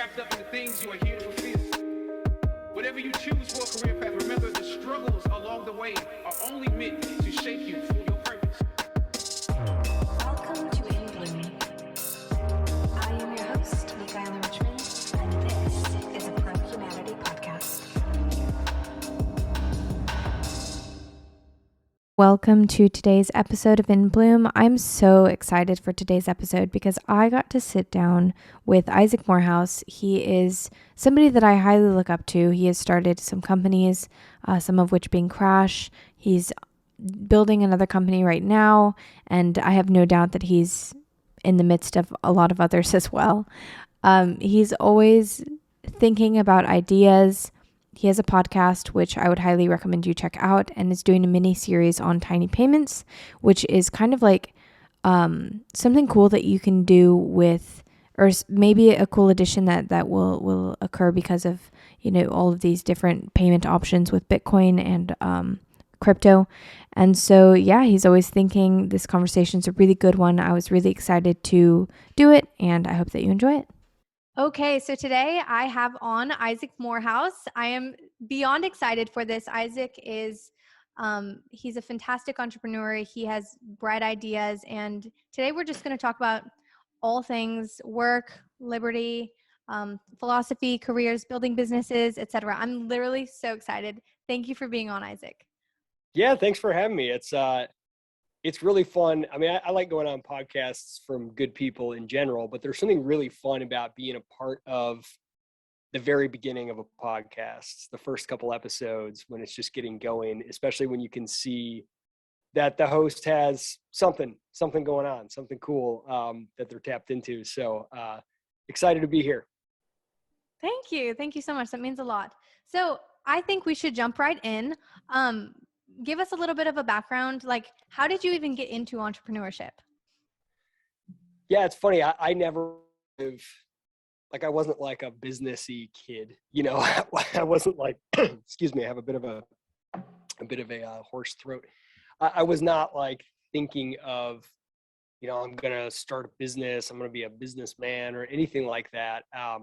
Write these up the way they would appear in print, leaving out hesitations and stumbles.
wrapped up in the things you are here to fulfill. Whatever you choose for a career path, remember the struggles along the way are only meant to shape you for your purpose. Welcome to In Bloom. I am your host, Michaela Richmond, and this is a Pro Humanity podcast. Welcome to today's episode of In Bloom. I'm so excited for today's episode because I got to sit down with Isaac Morehouse. He is somebody that I highly look up to. He has started some companies, some of which being Crash. He's building another company right now, and I have no doubt that he's in the midst of a lot of others as well. He's always thinking about ideas. He has a podcast, which I would highly recommend you check out, and is doing a mini series on tiny payments, which is kind of like something cool that you can do with, or maybe a cool addition that will occur because of, all of these different payment options with Bitcoin and crypto. And so, yeah, he's always thinking. This conversation's a really good one. I was really excited to do it, and I hope that you enjoy it. Okay, so today I have on Isaac Morehouse. I am beyond excited for this. Isaac is, he's a fantastic entrepreneur. He has bright ideas, and today we're just going to talk about all things work, liberty, philosophy, careers, building businesses, etc. I'm literally so excited. Thank you for being on, Isaac. Yeah, thanks for having me. It's really fun. I mean, I like going on podcasts from good people in general, but there's something really fun about being a part of the very beginning of a podcast, the first couple episodes when it's just getting going, especially when you can see that the host has something going on, something cool that they're tapped into. So excited to be here. Thank you. Thank you so much. That means a lot. So I think we should jump right in. Give us a little bit of a background. Like, how did you even get into entrepreneurship? Yeah, it's funny. I never, I wasn't like a businessy kid, I wasn't like, excuse me, I have a bit of a hoarse throat. I was not like thinking of, I'm going to start a business. I'm going to be a businessman or anything like that. I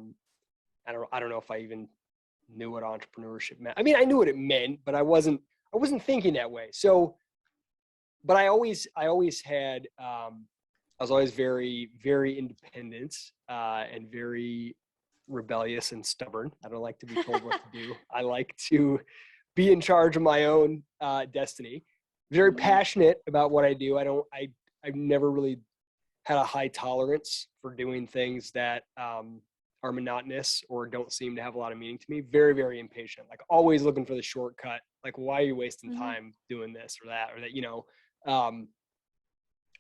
don't know if I even knew what entrepreneurship meant. I mean, I knew what it meant, but I wasn't thinking that way. So, but I always had, I was always very, very independent and very rebellious and stubborn. I don't like to be told what to do. I like to be in charge of my own destiny. Very passionate about what I do. I've never really had a high tolerance for doing things that are monotonous or don't seem to have a lot of meaning to me. Very, very impatient, like always looking for the shortcut. Like, why are you wasting time doing this or that,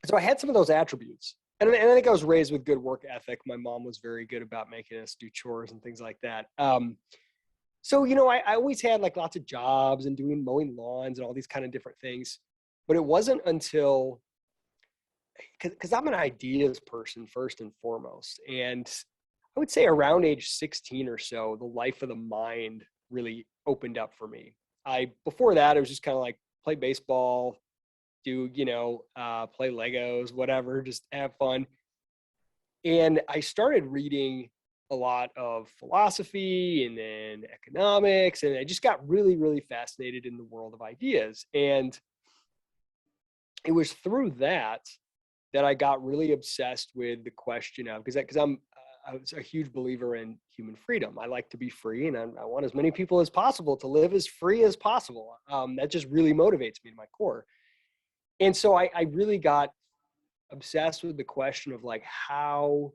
so I had some of those attributes. And I think I was raised with good work ethic. My mom was very good about making us do chores and things like that. So, I always had like lots of jobs and doing mowing lawns and all these kind of different things. But it wasn't until, because I'm an ideas person first and foremost. And I would say around age 16 or so, the life of the mind really opened up for me. Before that, it was just kind of like play baseball, do, play Legos, whatever, just have fun. And I started reading a lot of philosophy and then economics, and I just got really, really fascinated in the world of ideas. And it was through that I got really obsessed with the question of, because I was a huge believer in human freedom. I like to be free, and I want as many people as possible to live as free as possible. That just really motivates me to my core. And so I really got obsessed with the question of like how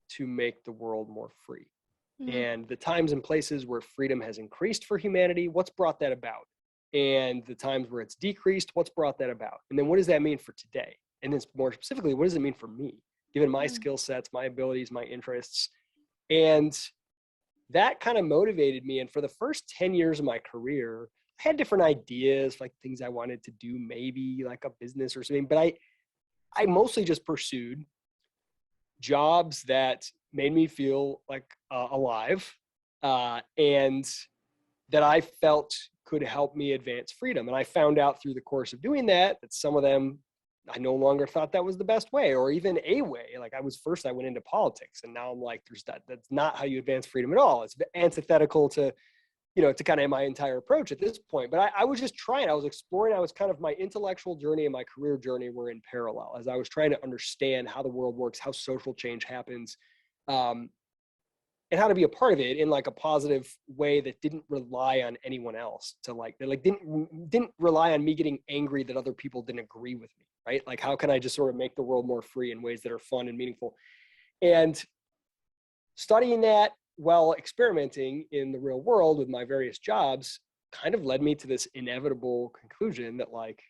to make the world more free. And the times and places where freedom has increased for humanity, what's brought that about? And the times where it's decreased, what's brought that about? And then what does that mean for today? And then more specifically, what does it mean for me, given my skill sets, my abilities, my interests? And that kind of motivated me. And for the first 10 years of my career, I had different ideas, like things I wanted to do, maybe like a business or something. But I mostly just pursued jobs that made me feel like alive and that I felt could help me advance freedom. And I found out through the course of doing that some of them I no longer thought that was the best way or even a way. Like I went into politics, and now I'm like, that's not how you advance freedom at all. It's antithetical to, to kind of my entire approach at this point. But I was just trying, I was exploring, I was kind of, my intellectual journey and my career journey were in parallel as I was trying to understand how the world works, how social change happens, and how to be a part of it in like a positive way that didn't rely on anyone else didn't rely on me getting angry that other people didn't agree with me, right? Like, how can I just sort of make the world more free in ways that are fun and meaningful? And studying that while experimenting in the real world with my various jobs kind of led me to this inevitable conclusion that like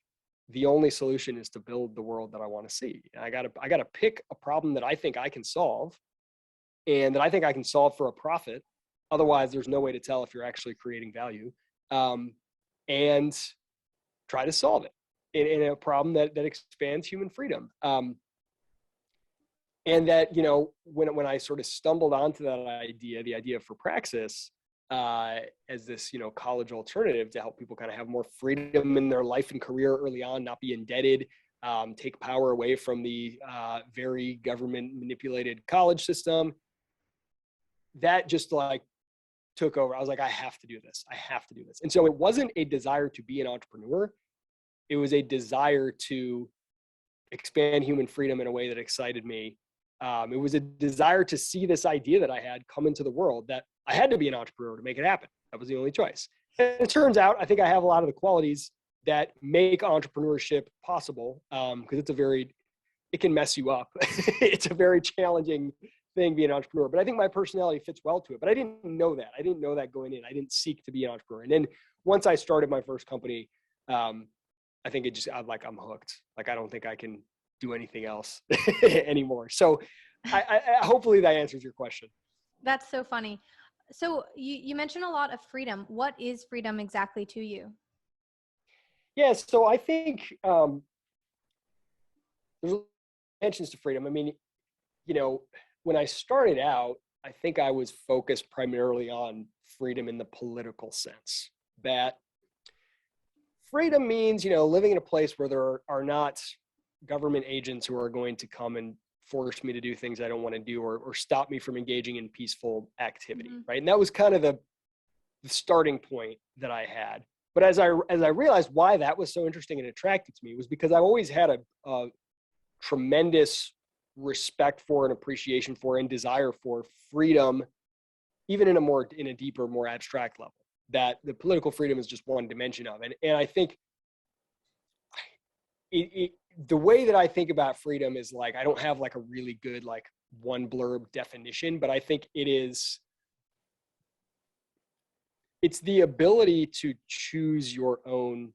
the only solution is to build the world that I want to see. I gotta pick a problem that I think I can solve, and that I think I can solve for a profit. Otherwise, there's no way to tell if you're actually creating value, and try to solve it in a problem that expands human freedom. And that, when I sort of stumbled onto that idea, the idea for Praxis, as this, college alternative to help people kind of have more freedom in their life and career early on, not be indebted, take power away from the very government manipulated college system, that just like took over. I was like, I have to do this. And so it wasn't a desire to be an entrepreneur. It was a desire to expand human freedom in a way that excited me. It was a desire to see this idea that I had come into the world, that I had to be an entrepreneur to make it happen. That was the only choice. And it turns out, I think I have a lot of the qualities that make entrepreneurship possible, because it can mess you up. It's a very challenging thing, being an entrepreneur, but I think my personality fits well to it. But I didn't know that. I didn't know that going in. I didn't seek to be an entrepreneur. And then once I started my first company, I think I'm hooked. Like, I don't think I can do anything else anymore. So I hopefully that answers your question. That's so funny. So you mentioned a lot of freedom. What is freedom exactly to you? Yeah, so I think there's dimensions to freedom. I mean, when I started out, I think I was focused primarily on freedom in the political sense. That freedom means, living in a place where there are not government agents who are going to come and force me to do things I don't want to do, or stop me from engaging in peaceful activity, right? And that was kind of the starting point that I had. But as I realized why that was so interesting and attractive to me was because I've always had a tremendous respect for and appreciation for and desire for freedom, even in a deeper, more abstract level, that the political freedom is just one dimension of. And I think the way that I think about freedom is like, I don't have like a really good, like one blurb definition, but I think it's the ability to choose your own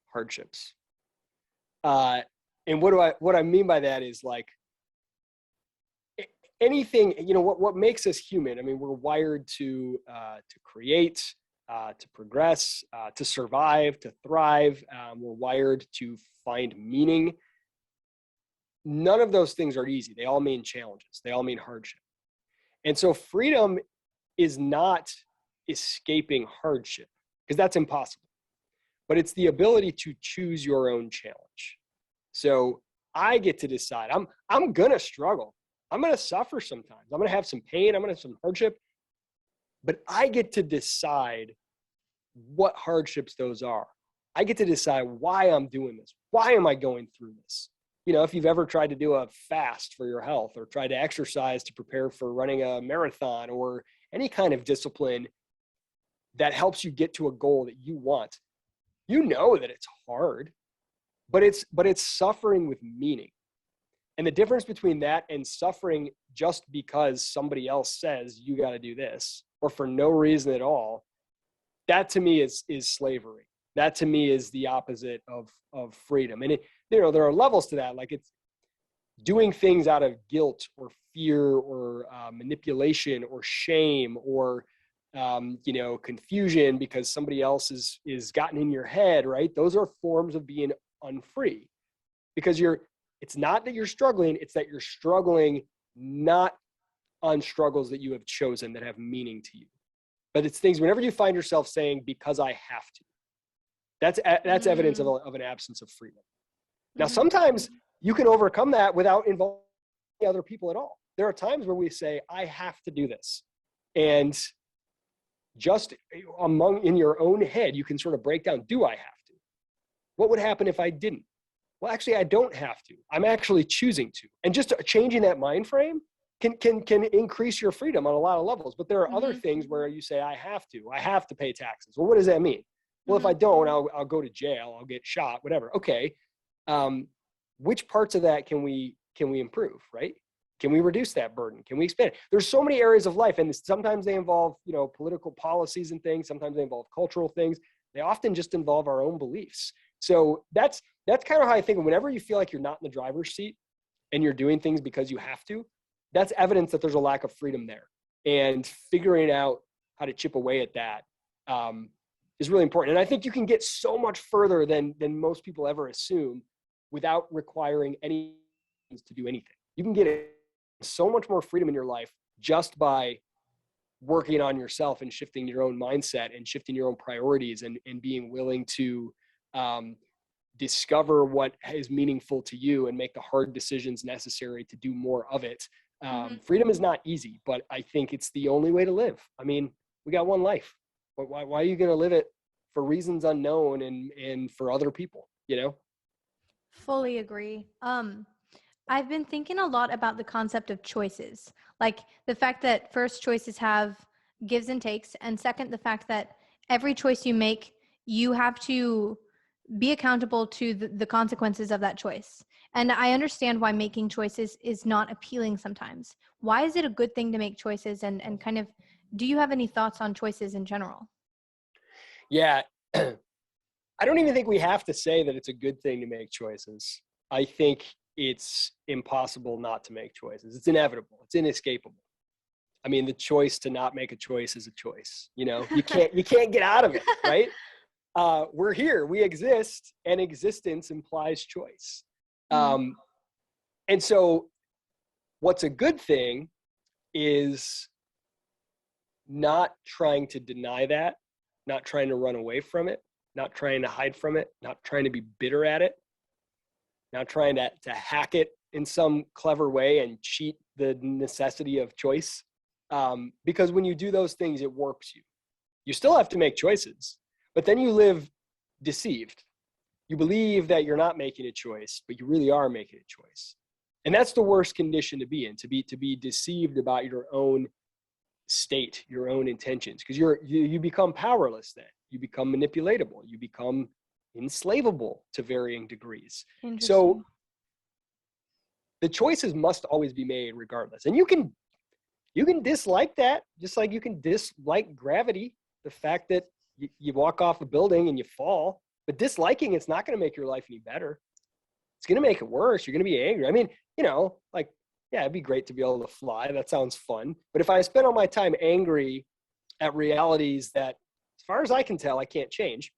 hardships. And what I mean by that is like, anything, what makes us human. I mean, we're wired to create, to progress, to survive, to thrive. We're wired to find meaning. None of those things are easy. They all mean challenges. They all mean hardship. And so freedom is not escaping hardship, because that's impossible. But it's the ability to choose your own challenge. So I get to decide. I'm gonna struggle. I'm going to suffer sometimes. I'm going to have some pain. I'm going to have some hardship. But I get to decide what hardships those are. I get to decide why I'm doing this. Why am I going through this? If you've ever tried to do a fast for your health, or tried to exercise to prepare for running a marathon, or any kind of discipline that helps you get to a goal that you want, that it's hard, but it's suffering with meaning. And the difference between that and suffering just because somebody else says you got to do this, or for no reason at all, that to me is slavery. That to me is the opposite of freedom. And there are levels to that. Like, it's doing things out of guilt or fear or manipulation or shame or confusion because somebody else is gotten in your head, right? Those are forms of being unfree, because it's not that you're struggling, it's that you're struggling not on struggles that you have chosen that have meaning to you. But it's things, whenever you find yourself saying, because I have to, that's evidence of an absence of freedom. Now, sometimes you can overcome that without involving other people at all. There are times where we say, I have to do this. And just in your own head, you can sort of break down, do I have to? What would happen if I didn't? Well, actually, I don't have to. I'm actually choosing to. And just changing that mind frame can increase your freedom on a lot of levels. But there are other things where you say, I have to pay taxes. Well, what does that mean? Well, if I don't, I'll go to jail, I'll get shot, whatever. Okay. Which parts of that can we improve, right? Can we reduce that burden? Can we expand it? There's so many areas of life, and sometimes they involve, political policies and things. Sometimes they involve cultural things. They often just involve our own beliefs. So that's kind of how I think. Whenever you feel like you're not in the driver's seat and you're doing things because you have to, that's evidence that there's a lack of freedom there. And figuring out how to chip away at that is really important. And I think you can get so much further than most people ever assume without requiring any to do anything. You can get so much more freedom in your life just by working on yourself and shifting your own mindset and shifting your own priorities and being willing to discover what is meaningful to you and make the hard decisions necessary to do more of it. Freedom is not easy, but I think it's the only way to live. I mean, we got one life. Why are you going to live it for reasons unknown and for other people, Fully agree. I've been thinking a lot about the concept of choices, like the fact that first, choices have gives and takes, and second, the fact that every choice you make, you have to be accountable to the consequences of that choice. And I understand why making choices is not appealing sometimes. Why is it a good thing to make choices? And kind of, do you have any thoughts on choices in general? Yeah. I don't even think we have to say that it's a good thing to make choices. I think it's impossible not to make choices. It's inevitable. It's inescapable. I mean, the choice to not make a choice is a choice. You can't get out of it, right? We're here, we exist, and existence implies choice. And so what's a good thing is not trying to deny that, not trying to run away from it, not trying to hide from it, not trying to be bitter at it, not trying to hack it in some clever way and cheat the necessity of choice. Because when you do those things, it warps you. You still have to make choices, but then you live deceived. You believe that you're not making a choice, but you really are making a choice. And that's the worst condition to be in, to be deceived about your own state, your own intentions, because you become powerless then. You become manipulatable. You become enslavable to varying degrees. So the choices must always be made regardless. And you can dislike that, just like you can dislike gravity, the fact that you walk off a building and you fall. But disliking it's not going to make your life any better. It's going to make it worse. You're going to be angry. I mean, yeah, it'd be great to be able to fly. That sounds fun. But if I spend all my time angry at realities that, as far as I can tell, I can't change,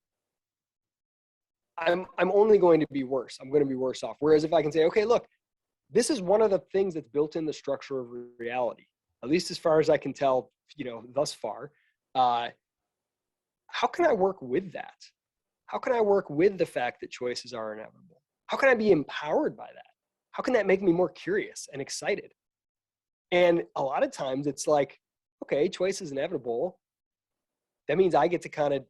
I'm only going to be worse. I'm going to be worse off. Whereas if I can say, okay, look, this is one of the things that's built in the structure of reality, at least as far as I can tell, thus far. How can I work with that? How can I work with the fact that choices are inevitable? How can I be empowered by that? How can that make me more curious and excited? And a lot of times it's like, okay, choice is inevitable. That means I get to kind of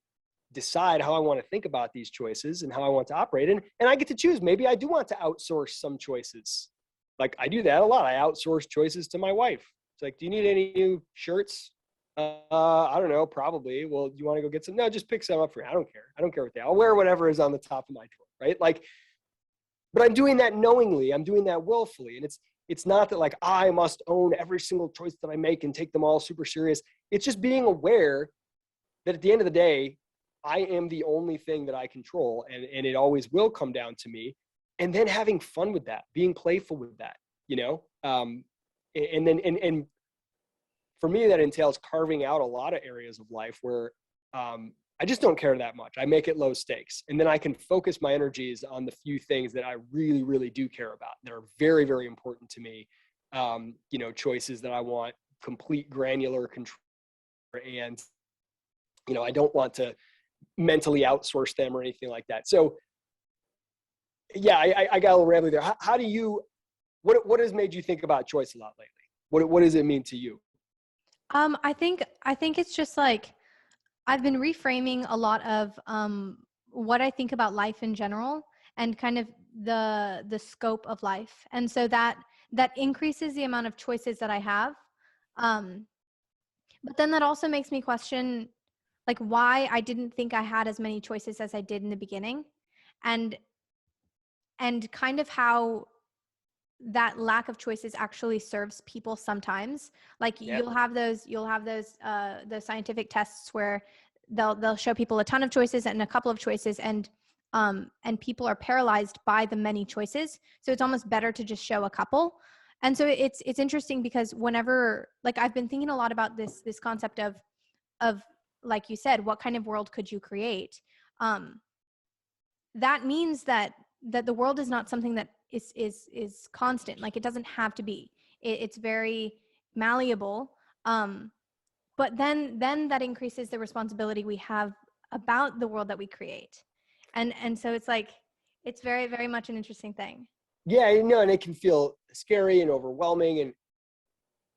decide how I want to think about these choices and how I want to operate. And I get to choose. Maybe I do want to outsource some choices. Like I do that a lot. I outsource choices to my wife. It's like, do you need any new shirts? I don't know, probably. Well, do you want to go get some? No, just pick some up for me. I don't care. I don't care what they are. I'll wear whatever is on the top of my drawer, right? Like, but I'm doing that knowingly. I'm doing that willfully. And it's not that like I must own every single choice that I make and take them all super serious. It's just being aware that at the end of the day, I am the only thing that I control, and it always will come down to me. And then having fun with that, being playful with that, and for me, that entails carving out a lot of areas of life where I just don't care that much. I make it low stakes. And then I can focus my energies on the few things that I really, really do care about. That are very, very important to me. Choices that I want complete granular control. And, I don't want to mentally outsource them or anything like that. So yeah, I got a little rambly there. How do you, what has made you think about choice a lot lately? What does it mean to you? I think it's just like I've been reframing a lot of what I think about life in general and kind of the scope of life, and so that increases the amount of choices that I have. Um, but then that also makes me question like why I didn't think I had as many choices as I did in the beginning, and kind of how that lack of choices actually serves people sometimes. Like Yeah. you'll have those scientific tests where they'll show people a ton of choices and a couple of choices, and people are paralyzed by the many choices, so it's almost better to just show a couple. And so it's interesting because whenever, like, I've been thinking a lot about this concept of like you said, what kind of world could you create? um that means that the world is not something that is constant. Like, it doesn't have to be. It's very malleable. But then that increases the responsibility we have about the world that we create. And so it's like, it's very, very much an interesting thing. Yeah, you know, and it can feel scary and overwhelming. And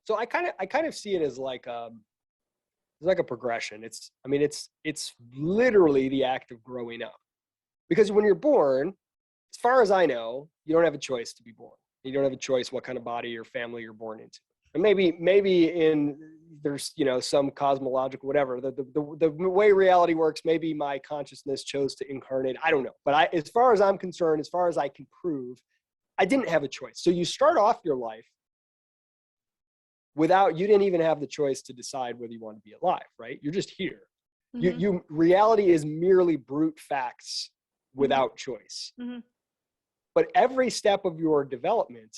so I kind of see it as like, it's like a progression. It's literally the act of growing up. Because when you're born, as far as I know, you don't have a choice to be born. You don't have a choice what kind of body or family you're born into. And maybe there's, you know, some cosmological whatever. The way reality works, maybe my consciousness chose to incarnate. I don't know. But as far as I'm concerned, as far as I can prove, I didn't have a choice. So you start off your life you didn't even have the choice to decide whether you want to be alive, right? You're just here. Mm-hmm. Reality is merely brute facts without choice. Mm-hmm. But every step of your development,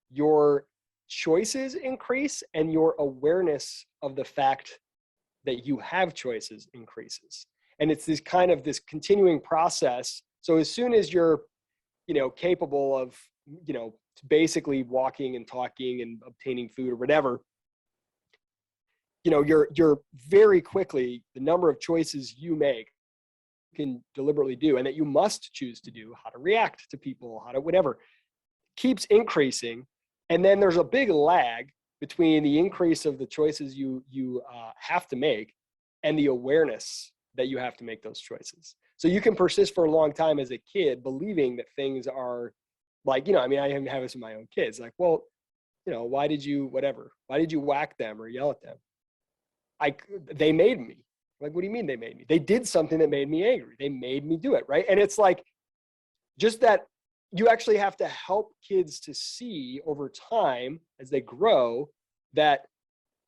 your choices increase and your awareness of the fact that you have choices increases. And it's this continuing process. So as soon as you're, you know, capable of, you know, basically walking and talking and obtaining food or whatever, you know, you're very quickly, the number of choices you make can deliberately do and that you must choose to do, how to react to people, how to whatever, keeps increasing. And then there's a big lag between the increase of the choices you have to make and the awareness that you have to make those choices. So you can persist for a long time as a kid believing that things are like, you know, I mean, I have this with my own kids, like, well, you know, why did you whack them or yell at them? They made me. Like, what do you mean they made me? They did something that made me angry. They made me do it, right? And it's like, just that you actually have to help kids to see over time as they grow that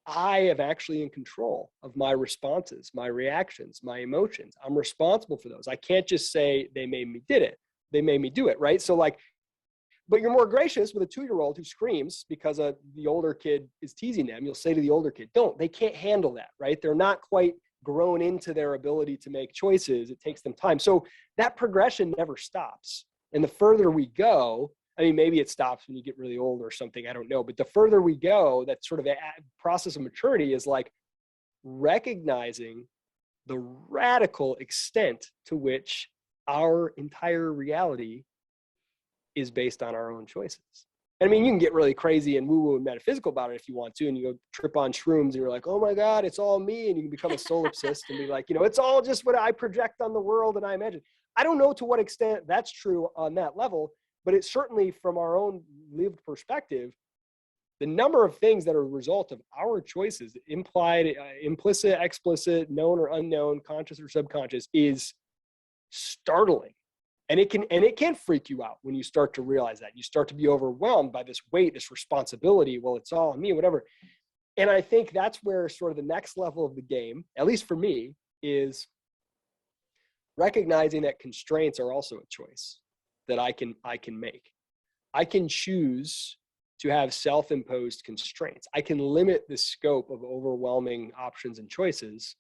I am actually in control of my responses, my reactions, my emotions. I'm responsible for those. I can't just say they made me did it. They made me do it, right? So like, but you're more gracious with a 2-year-old who screams because the older kid is teasing them. You'll say to the older kid, they can't handle that, right? They're not quite grown into their ability to make choices. It takes them time. So that progression never stops. And the further we go, I mean, maybe it stops when you get really old or something, I don't know. But the further we go, that sort of a process of maturity is like recognizing the radical extent to which our entire reality is based on our own choices. I mean, you can get really crazy and woo-woo and metaphysical about it if you want to, and you go trip on shrooms and you're like, oh my God, it's all me. And you can become a solipsist and be like, you know, it's all just what I project on the world and I imagine. I don't know to what extent that's true on that level, but it's certainly from our own lived perspective, the number of things that are a result of our choices, implied, implicit, explicit, known or unknown, conscious or subconscious, is startling. And it can freak you out when you start to realize that. You start to be overwhelmed by this weight, this responsibility. Well, it's all on me, whatever. And I think that's where sort of the next level of the game, at least for me, is recognizing that constraints are also a choice that I can make. I can choose to have self-imposed constraints. I can limit the scope of overwhelming options and choices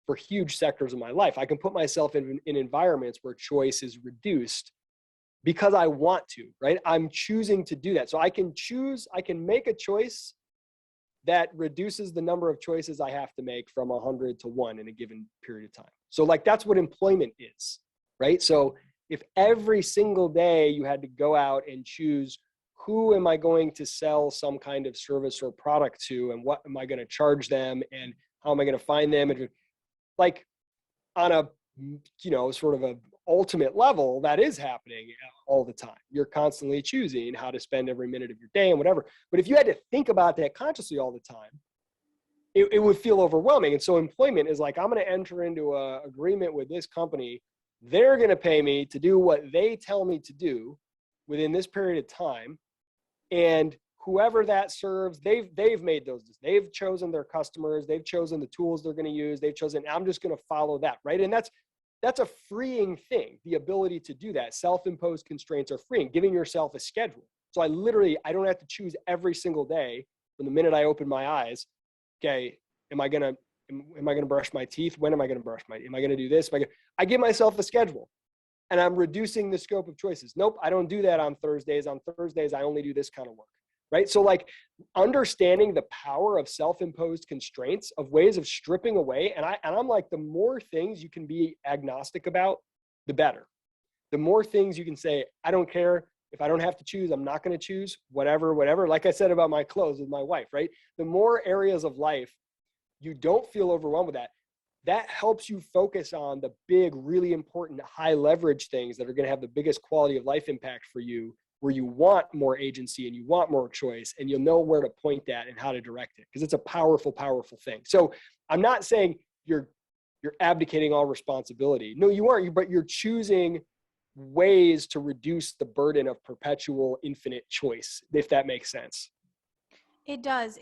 for huge sectors of my life. I can put myself in environments where choice is reduced because I want to, right? I'm choosing to do that. So I can make a choice that reduces the number of choices I have to make from 100 to 1 in a given period of time. So like, that's what employment is, right? So if every single day you had to go out and choose, who am I going to sell some kind of service or product to, and what am I going to charge them, and how am I going to find them? And like on a, sort of a ultimate level, that is happening all the time. You're constantly choosing how to spend every minute of your day and whatever. But if you had to think about that consciously all the time, it would feel overwhelming. And so employment is like, I'm going to enter into an agreement with this company. They're going to pay me to do what they tell me to do within this period of time. And whoever that serves, they've made those. They've chosen their customers. They've chosen the tools they're going to use. They've chosen, I'm just going to follow that, right? And that's a freeing thing, the ability to do that. Self-imposed constraints are freeing, giving yourself a schedule. So I don't have to choose every single day from the minute I open my eyes. Okay, am I gonna brush my teeth? When am I gonna brush am I gonna do this? I give myself a schedule, and I'm reducing the scope of choices. Nope, I don't do that on Thursdays. On Thursdays, I only do this kind of work, right? So like understanding the power of self-imposed constraints, of ways of stripping away. And I'm like, the more things you can be agnostic about, the better. The more things you can say, I don't care. If I don't have to choose, I'm not going to choose, whatever. Like I said about my clothes with my wife, right? The more areas of life you don't feel overwhelmed with that helps you focus on the big, really important, high leverage things that are going to have the biggest quality of life impact for you, where you want more agency and you want more choice, and you'll know where to point that and how to direct it, because it's a powerful, powerful thing. So I'm not saying you're abdicating all responsibility. No, you aren't, but you're choosing ways to reduce the burden of perpetual infinite choice, if that makes sense. It does.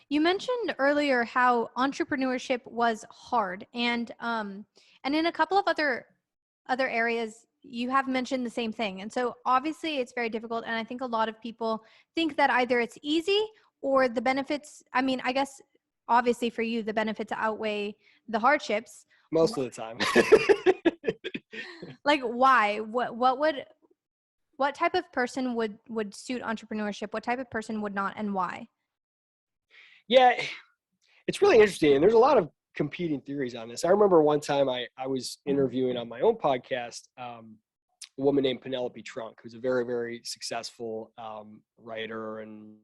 You mentioned earlier how entrepreneurship was hard, and in a couple of other areas you have mentioned the same thing. And so obviously it's very difficult, and I think a lot of people think that either it's easy or the benefits, I mean, I guess obviously for you the benefits outweigh the hardships most of the time. Like, why? What type of person would suit entrepreneurship? What type of person would not, and why? Yeah, it's really interesting. And there's a lot of competing theories on this. I remember one time I was interviewing on my own podcast a woman named Penelope Trunk, who's a very, very successful writer and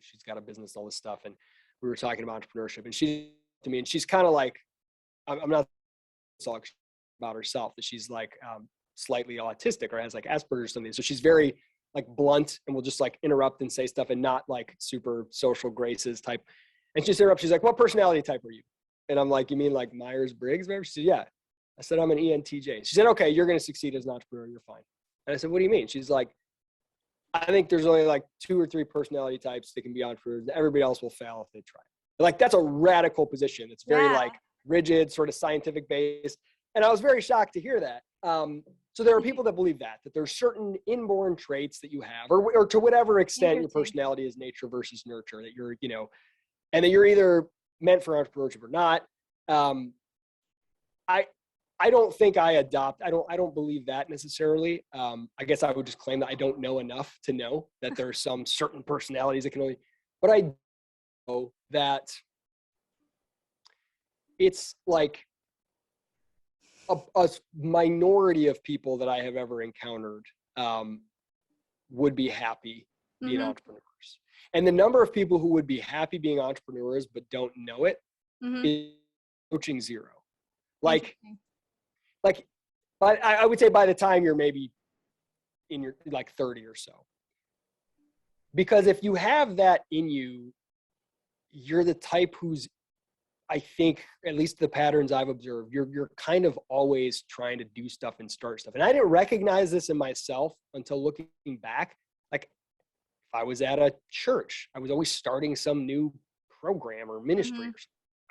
she's got a business, all this stuff. And we were talking about entrepreneurship, and she to me, and she's kind of like, I'm not talking about herself, that she's like slightly autistic or has like Asperger's or something. So she's very like blunt and will just like interrupt and say stuff, and not like super social graces type. And she interrupts. She's like, "What personality type are you?" And I'm like, "You mean like Myers-Briggs?" She said, "Yeah." I said, "I'm an ENTJ." She said, "Okay, you're going to succeed as an entrepreneur. You're fine." And I said, "What do you mean?" She's like, "I think there's only like 2 or 3 personality types that can be entrepreneurs. Everybody else will fail if they try." Like, that's a radical position. It's very like rigid, sort of scientific based. And I was very shocked to hear that. So there are people that believe that there's certain inborn traits that you have, or to whatever extent your personality is nature versus nurture, that you're, and that you're either meant for entrepreneurship or not. I don't think I don't believe that necessarily. I guess I would just claim that I don't know enough to know that there are some certain personalities that can only, but I know that it's like a minority of people that I have ever encountered would be happy being entrepreneurs. And the number of people who would be happy being entrepreneurs but don't know it is approaching 0. Like, but I would say by the time you're maybe in your like 30 or so. Because if you have that in you, you're the type who's, I think, at least the patterns I've observed, you're kind of always trying to do stuff and start stuff. And I didn't recognize this in myself until looking back. Like, if I was at a church, I was always starting some new program or ministry. Or something.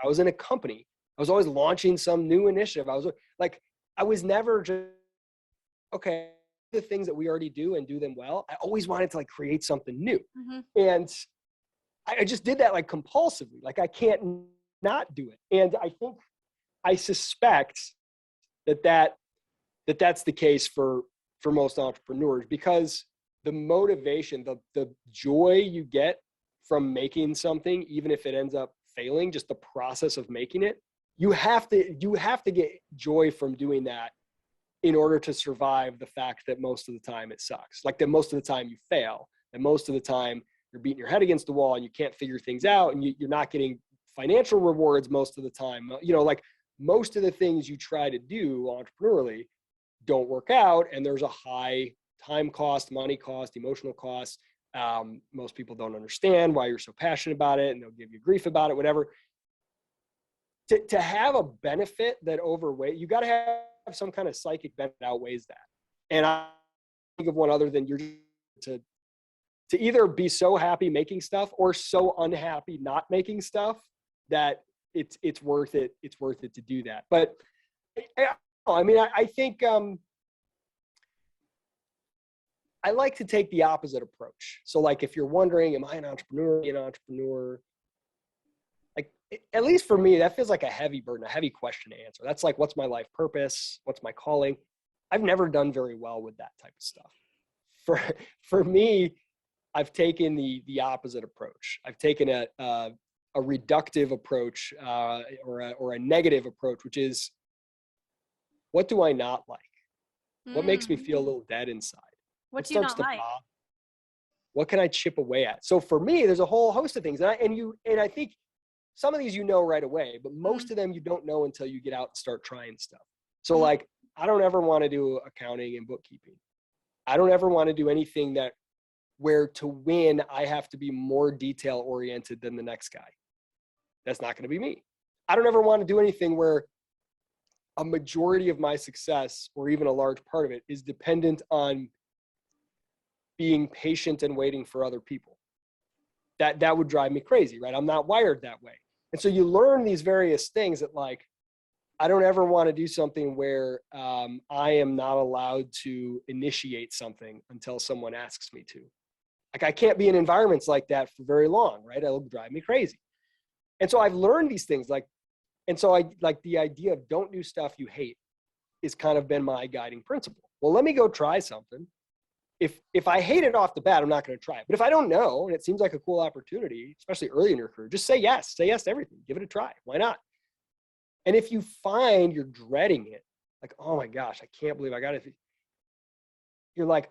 I was in a company, I was always launching some new initiative. I was never just, okay, the things that we already do and do them well. I always wanted to like create something new. And I just did that like compulsively. Like, I can't not do it. And I suspect that's the case for most entrepreneurs, because the motivation, the joy you get from making something, even if it ends up failing, just the process of making it, you have to get joy from doing that in order to survive the fact that most of the time it sucks. Like that most of the time you fail, and most of the time you're beating your head against the wall and you can't figure things out, and you're not getting financial rewards most of the time. Like most of the things you try to do entrepreneurially don't work out, and there's a high time cost, money cost, emotional cost. Most people don't understand why you're so passionate about it, and they'll give you grief about it, whatever. To have a benefit that you got to have some kind of psychic benefit that outweighs that. And I think of one other than you're to either be so happy making stuff or so unhappy not making stuff that it's worth it. It's worth it to do that. But I think I like to take the opposite approach. So like, if you're wondering, am I an entrepreneur? Like, at least for me, that feels like a heavy burden, a heavy question to answer. That's like, what's my life purpose? What's my calling? I've never done very well with that type of stuff. For me, I've taken the opposite approach. I've taken a reductive approach or a negative approach, which is, what do I not like? What makes me feel a little dead inside? What do you not like? What can I chip away at? So for me, there's a whole host of things, and I think some of these you know right away, but most of them you don't know until you get out and start trying stuff. So like, I don't ever want to do accounting and bookkeeping. I don't ever want to do anything where to win I have to be more detail oriented than the next guy. That's not going to be me. I don't ever want to do anything where a majority of my success, or even a large part of it, is dependent on being patient and waiting for other people. That would drive me crazy, right? I'm not wired that way. And so you learn these various things that, like, I don't ever want to do something where I am not allowed to initiate something until someone asks me to. Like, I can't be in environments like that for very long, right? It'll drive me crazy. And so I've learned these things, and so I like the idea of don't do stuff you hate is kind of been my guiding principle. Well, let me go try something. If I hate it off the bat, I'm not going to try it. But if I don't know, and it seems like a cool opportunity, especially early in your career, just say yes to everything. Give it a try. Why not? And if you find you're dreading it, like, oh my gosh, I can't believe I got it. You're like,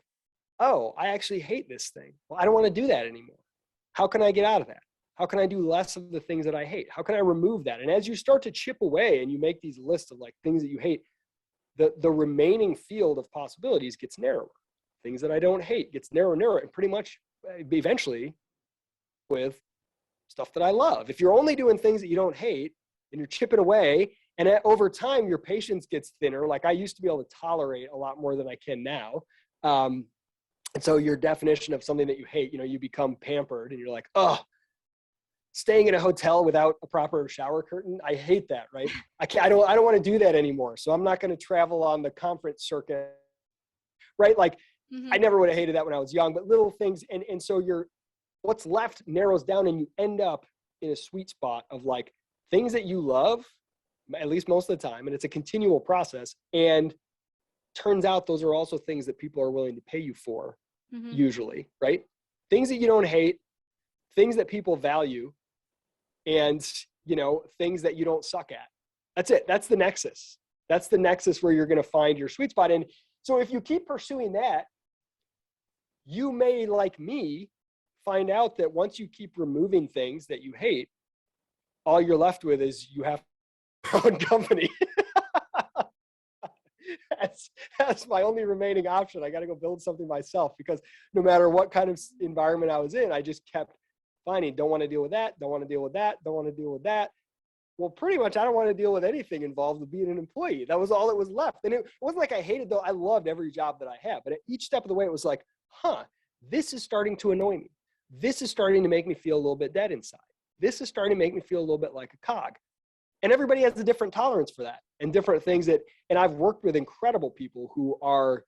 oh, I actually hate this thing. Well, I don't want to do that anymore. How can I get out of that? How can I do less of the things that I hate? How can I remove that? And as you start to chip away and you make these lists of like things that you hate, the remaining field of possibilities gets narrower. Things that I don't hate gets narrower, and pretty much eventually with stuff that I love. If you're only doing things that you don't hate and you're chipping away, and over time your patience gets thinner. Like, I used to be able to tolerate a lot more than I can now. And so your definition of something that you hate, you become pampered and you're like, oh, staying in a hotel without a proper shower curtain, I hate that, right? I don't want to do that anymore. So I'm not going to travel on the conference circuit, right? Like, I never would have hated that when I was young, but little things. And so what's left narrows down, and you end up in a sweet spot of like things that you love, at least most of the time. And it's a continual process. And turns out those are also things that people are willing to pay you for, usually, right? Things that you don't hate, things that people value, and, things that you don't suck at. That's it. That's the nexus. That's the nexus where you're going to find your sweet spot. And so if you keep pursuing that, you may, like me, find out that once you keep removing things that you hate, all you're left with is you have your own company. That's my only remaining option. I got to go build something myself, because no matter what kind of environment I was in, I just kept finding, don't want to deal with that, don't want to deal with that, don't want to deal with that. Well, pretty much I don't want to deal with anything involved with being an employee. That was all that was left. And it wasn't like I hated, though. I loved every job that I had. But at each step of the way, it was like, this is starting to annoy me. This is starting to make me feel a little bit dead inside. This is starting to make me feel a little bit like a cog. And everybody has a different tolerance for that, and different things and I've worked with incredible people who are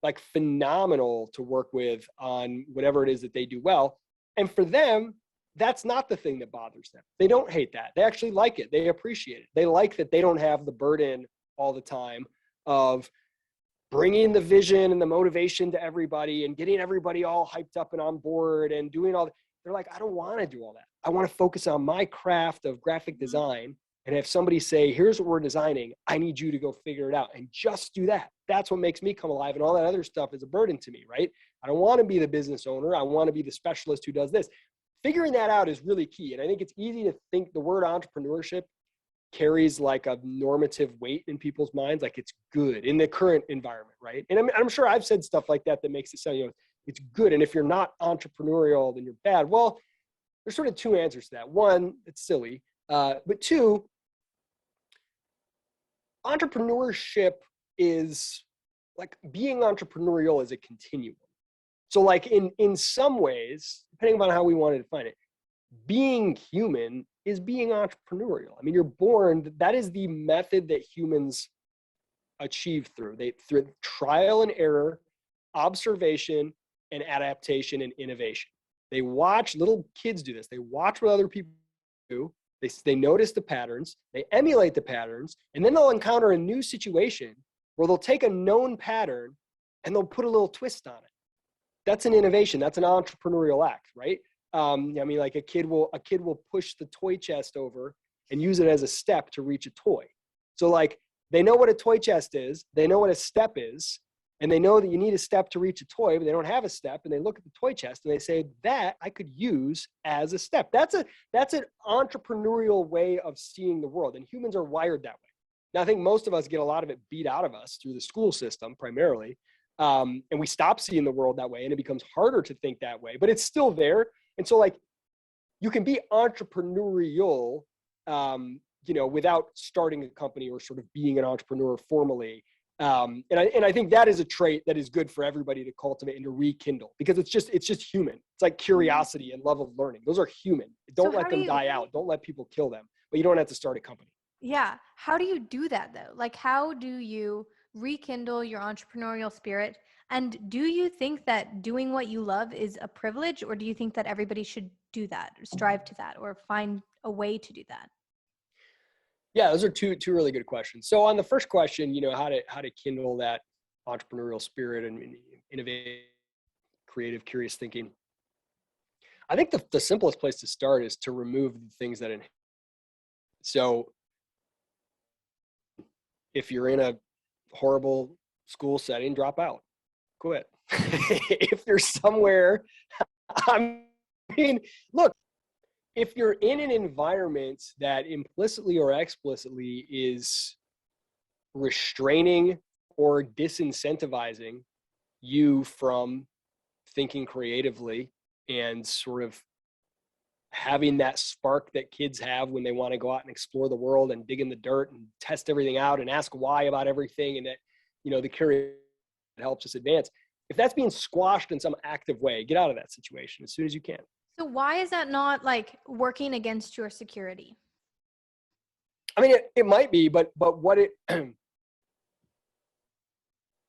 like phenomenal to work with on whatever it is that they do well. And for them, that's not the thing that bothers them. They don't hate that. They actually like it. They appreciate it. They like that they don't have the burden all the time of bringing the vision and the motivation to everybody and getting everybody all hyped up and on board and doing all that. They're like, I don't want to do all that. I want to focus on my craft of graphic design And if somebody say, here's what we're designing, I need you to go figure it out and just do that. That's what makes me come alive. And all that other stuff is a burden to me, right? I don't want to be the business owner. I want to be the specialist who does this. Figuring that out is really key. And I think it's easy to think the word entrepreneurship carries like a normative weight in people's minds, like it's good in the current environment, right? And I'm sure I've said stuff like that that makes it sound, it's good. And if you're not entrepreneurial, then you're bad. Well, there's sort of two answers to that. One, it's silly. But two, entrepreneurship is like being entrepreneurial is a continuum. So like in some ways, depending on how we want to define it, being human is being entrepreneurial. I mean, you're born, that is the method that humans achieve through trial and error, observation, and adaptation and innovation. They watch little kids do this. They watch what other people do. They notice the patterns, they emulate the patterns, and then they'll encounter a new situation where they'll take a known pattern and they'll put a little twist on it. That's an innovation. That's an entrepreneurial act, right? I mean, like a kid will push the toy chest over and use it as a step to reach a toy. So like they know what a toy chest is, they know what a step is, and they know that you need a step to reach a toy, but they don't have a step, and they look at the toy chest and they say, that I could use as a step. That's an entrepreneurial way of seeing the world, and humans are wired that way. Now, I think most of us get a lot of it beat out of us through the school system primarily, and we stop seeing the world that way, and it becomes harder to think that way, but it's still there. And so like you can be entrepreneurial, without starting a company or sort of being an entrepreneur formally. And I think that is a trait that is good for everybody to cultivate and to rekindle, because it's just human. It's like curiosity and love of learning. Those are human. Don't let them die out. Don't let people kill them, but you don't have to start a company. Yeah. How do you do that though? Like, how do you rekindle your entrepreneurial spirit? And do you think that doing what you love is a privilege, or do you think that everybody should do that or strive to that or find a way to do that? Yeah, those are two really good questions. So on the first question, how to kindle that entrepreneurial spirit and innovative, creative, curious thinking. I think the simplest place to start is to remove the things that inhibit. So if you're in a horrible school setting, drop out, quit. If you're somewhere, look, if you're in an environment that implicitly or explicitly is restraining or disincentivizing you from thinking creatively and sort of having that spark that kids have when they want to go out and explore the world and dig in the dirt and test everything out and ask why about everything, and that, the curiosity helps us advance. If that's being squashed in some active way, get out of that situation as soon as you can. So why is that not like working against your security? I mean, it might be, but what it,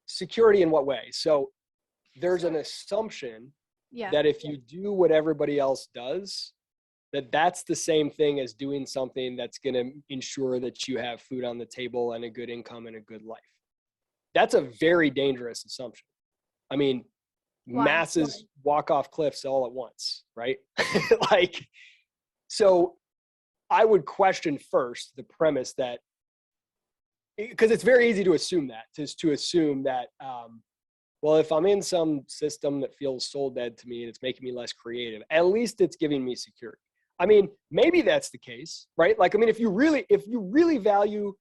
security in what way? So there's an assumption that if you do what everybody else does, that's the same thing as doing something that's going to ensure that you have food on the table and a good income and a good life. That's a very dangerous assumption. I mean, masses walk off cliffs all at once, right? So I would question first the premise that, because it's very easy to assume that, well, if I'm in some system that feels soul dead to me and it's making me less creative, at least it's giving me security. I mean, maybe that's the case, right? Like, I mean, if you really value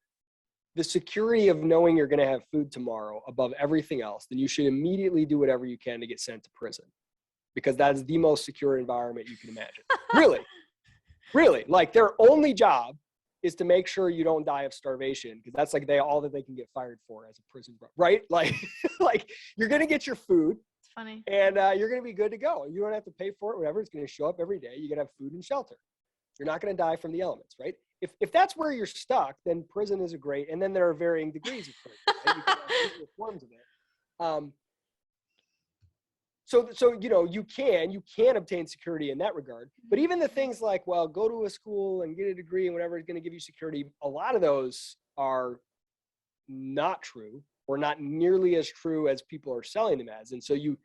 the security of knowing you're going to have food tomorrow above everything else, then you should immediately do whatever you can to get sent to prison, because that is the most secure environment you can imagine. Really, like their only job is to make sure you don't die of starvation, because that's like all that they can get fired for as a prison, right? Like you're going to get your food. It's funny. And you're going to be good to go. You don't have to pay for it, whatever. It's going to show up every day. You're going to have food and shelter. You're not going to die from the elements, right? If that's where you're stuck, then prison is and then there are varying degrees of prison, right? You can have different forms of it. So you can obtain security in that regard. But even the things like, well, go to a school and get a degree and whatever is going to give you security, a lot of those are not true, or not nearly as true as people are selling them as. And so you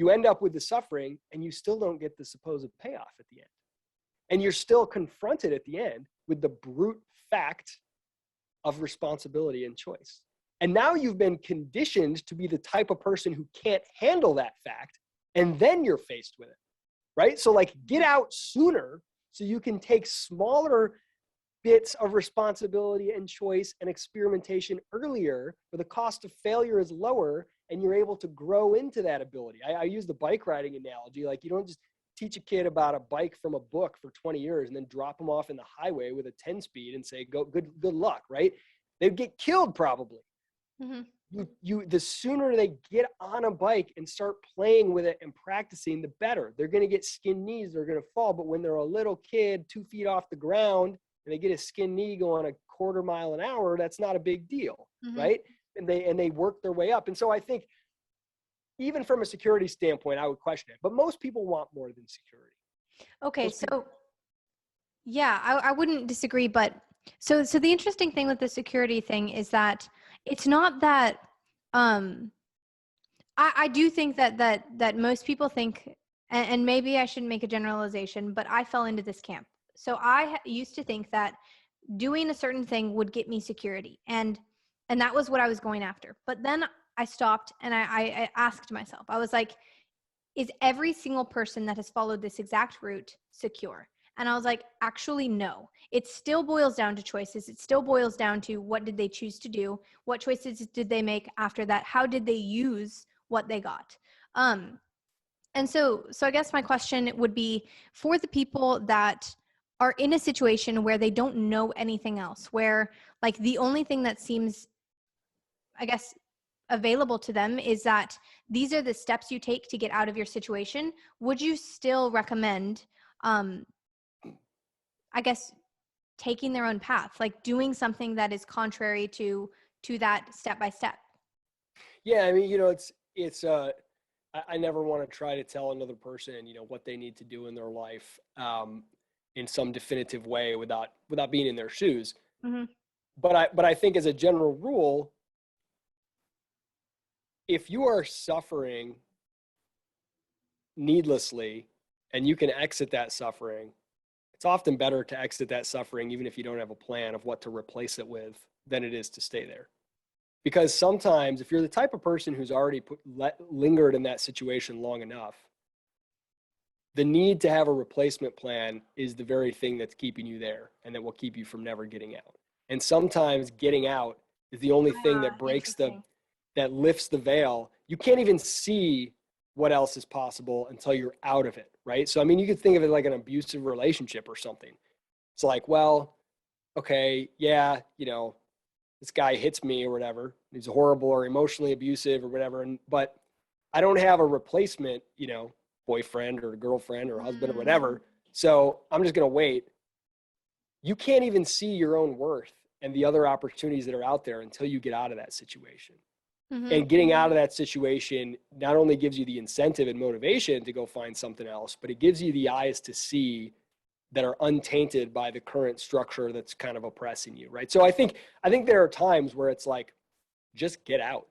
end up with the suffering and you still don't get the supposed payoff at the end. And you're still confronted at the end with the brute fact of responsibility and choice. And now you've been conditioned to be the type of person who can't handle that fact. And then you're faced with it, right? So like get out sooner so you can take smaller bits of responsibility and choice and experimentation earlier, where the cost of failure is lower and you're able to grow into that ability. I use the bike riding analogy. Like you don't just teach a kid about a bike from a book for 20 years and then drop them off in the highway with a 10 speed and say, go, good luck, right? They'd get killed probably. The sooner they get on a bike and start playing with it and practicing, the better. They're going to get skinned knees. They're going to fall. But when they're a little kid, 2 feet off the ground, and they get a skinned knee going a quarter mile an hour, that's not a big deal, right? And they work their way up. And so I think even from a security standpoint, I would question it. But most people want more than security. Okay, so yeah, I wouldn't disagree, but so the interesting thing with the security thing is that it's not that I do think that most people think, and maybe I shouldn't make a generalization, but I fell into this camp. So I used to think that doing a certain thing would get me security, and that was what I was going after. But then I stopped and I asked myself, I was like, is every single person that has followed this exact route secure? And I was like, actually, no. It still boils down to choices. It still boils down to what did they choose to do? What choices did they make after that? How did they use what they got? And so I guess my question would be for the people that are in a situation where they don't know anything else, where like the only thing that seems, I guess, available to them is that these are the steps you take to get out of your situation. Would you still recommend, I guess, taking their own path, like doing something that is contrary to that step by step? Yeah, I mean, it's I never want to try to tell another person, what they need to do in their life in some definitive way without being in their shoes. But I think as a general rule, if you are suffering needlessly and you can exit that suffering, it's often better to exit that suffering, even if you don't have a plan of what to replace it with, than it is to stay there. Because sometimes if you're the type of person who's already lingered in that situation long enough, the need to have a replacement plan is the very thing that's keeping you there and that will keep you from never getting out. And sometimes getting out is the only thing that breaks that lifts the veil. You can't even see what else is possible until you're out of it, right? So, I mean, you could think of it like an abusive relationship or something. It's like, well, okay, yeah, this guy hits me or whatever. He's horrible or emotionally abusive or whatever. But I don't have a replacement, boyfriend or girlfriend or husband or whatever. So I'm just going to wait. You can't even see your own worth and the other opportunities that are out there until you get out of that situation. And getting out of that situation not only gives you the incentive and motivation to go find something else, but it gives you the eyes to see that are untainted by the current structure that's kind of oppressing you, right? So I think there are times where it's like, just get out.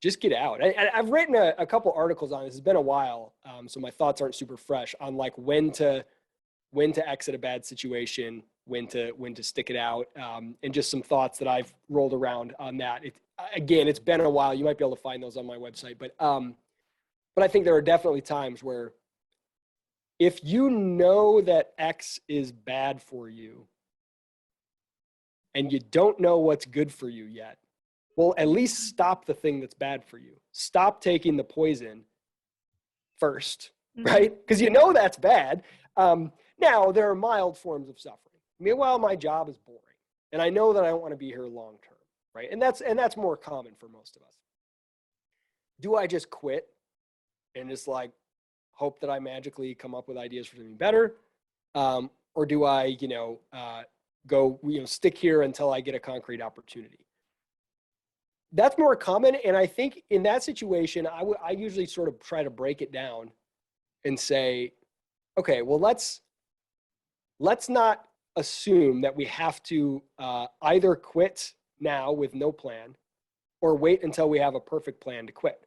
Just get out. I've written a couple articles on this. It's been a while, so my thoughts aren't super fresh on like when to exit a bad situation, when to stick it out, and just some thoughts that I've rolled around on that. Again, it's been a while. You might be able to find those on my website, but I think there are definitely times where if you know that X is bad for you and you don't know what's good for you yet, well, at least stop the thing that's bad for you. Stop taking the poison first, right? Because that's bad. Now, there are mild forms of suffering. I mean, well, my job is boring, and I know that I don't want to be here long term, right? And that's more common for most of us. Do I just quit and just like hope that I magically come up with ideas for something better, or do I, go, stick here until I get a concrete opportunity? That's more common, and I think in that situation, I usually sort of try to break it down and say, okay, well, let's not assume that we have to either quit now with no plan or wait until we have a perfect plan to quit.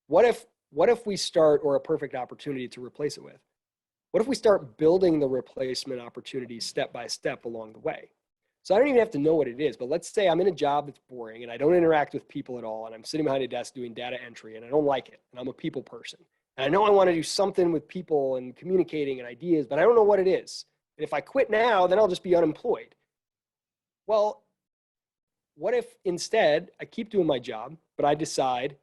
What if we start, or a perfect opportunity to replace it with? What if we start building the replacement opportunities step by step along the way? So I don't even have to know what it is, but let's say I'm in a job that's boring and I don't interact with people at all, and I'm sitting behind a desk doing data entry and I don't like it, and I'm a people person. And I know I want to do something with people and communicating and ideas, but I don't know what it is. And if I quit now, then I'll just be unemployed. Well, what if instead I keep doing my job, but I decide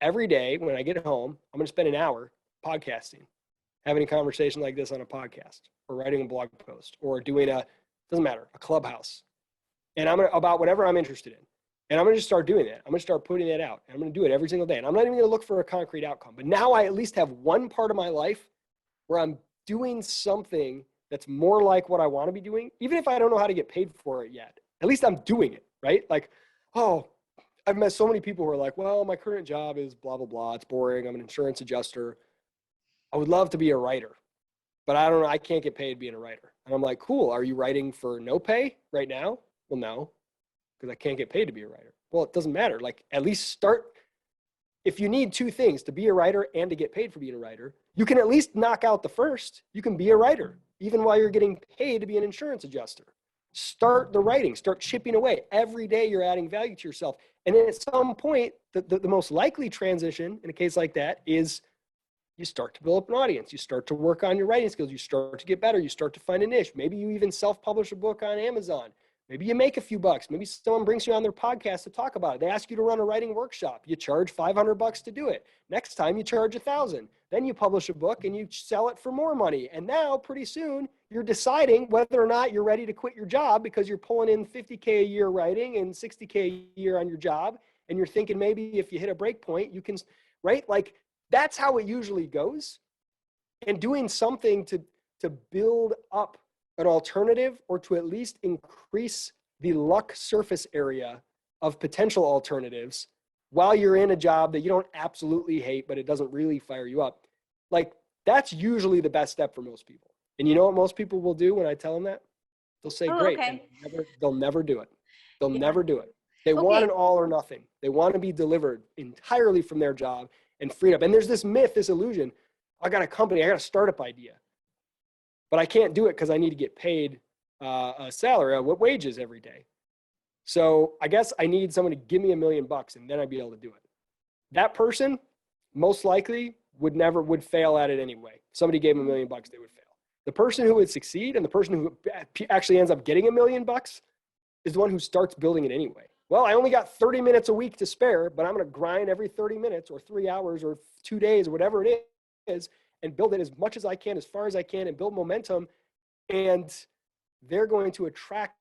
every day when I get home, I'm going to spend an hour podcasting, having a conversation like this on a podcast, or writing a blog post, or doing doesn't matter, a clubhouse. And about whatever I'm interested in. And I'm going to just start doing that. I'm going to start putting that out. And I'm going to do it every single day. And I'm not even going to look for a concrete outcome. But now I at least have one part of my life where I'm doing something that's more like what I want to be doing, even if I don't know how to get paid for it yet. At least I'm doing it, right? Like, oh, I've met so many people who are like, well, my current job is blah, blah, blah. It's boring. I'm an insurance adjuster. I would love to be a writer, but I don't know. I can't get paid being a writer. And I'm like, cool. Are you writing for no pay right now? Well, no, because I can't get paid to be a writer. Well, it doesn't matter. Like, at least start. If you need two things, to be a writer and to get paid for being a writer, you can at least knock out the first. You can be a writer, even while you're getting paid to be an insurance adjuster. Start the writing, start chipping away. Every day you're adding value to yourself. And then at some point, the most likely transition in a case like that is you start to build up an audience. You start to work on your writing skills. You start to get better. You start to find a niche. Maybe you even self-publish a book on Amazon. Maybe you make a few bucks. Maybe someone brings you on their podcast to talk about it. They ask you to run a writing workshop. You charge $500 to do it. Next time you charge $1,000. Then you publish a book and you sell it for more money. And now pretty soon you're deciding whether or not you're ready to quit your job because you're pulling in $50K a year writing and $60K a year on your job. And you're thinking maybe if you hit a break point, you can, right? Like, that's how it usually goes. And doing something to build up an alternative, or to at least increase the luck surface area of potential alternatives while you're in a job that you don't absolutely hate, but it doesn't really fire you up. Like, that's usually the best step for most people. And you know what most people will do when I tell them that? They'll say, great. Okay. And they'll never do it. They'll Yeah. never do it. They want an all or nothing. They want to be delivered entirely from their job and freed up. And there's this myth, this illusion. I got a company, I got a startup idea, but I can't do it because I need to get paid a salary, wages every day. So I guess I need someone to give me $1 million and then I'd be able to do it. That person most likely would fail at it anyway. If somebody gave them $1 million, they would fail. The person who would succeed and the person who actually ends up getting $1 million is the one who starts building it anyway. Well, I only got 30 minutes a week to spare, but I'm going to grind every 30 minutes or 3 hours or 2 days or whatever it is, and build it as much as I can, as far as I can, and build momentum. And they're going to attract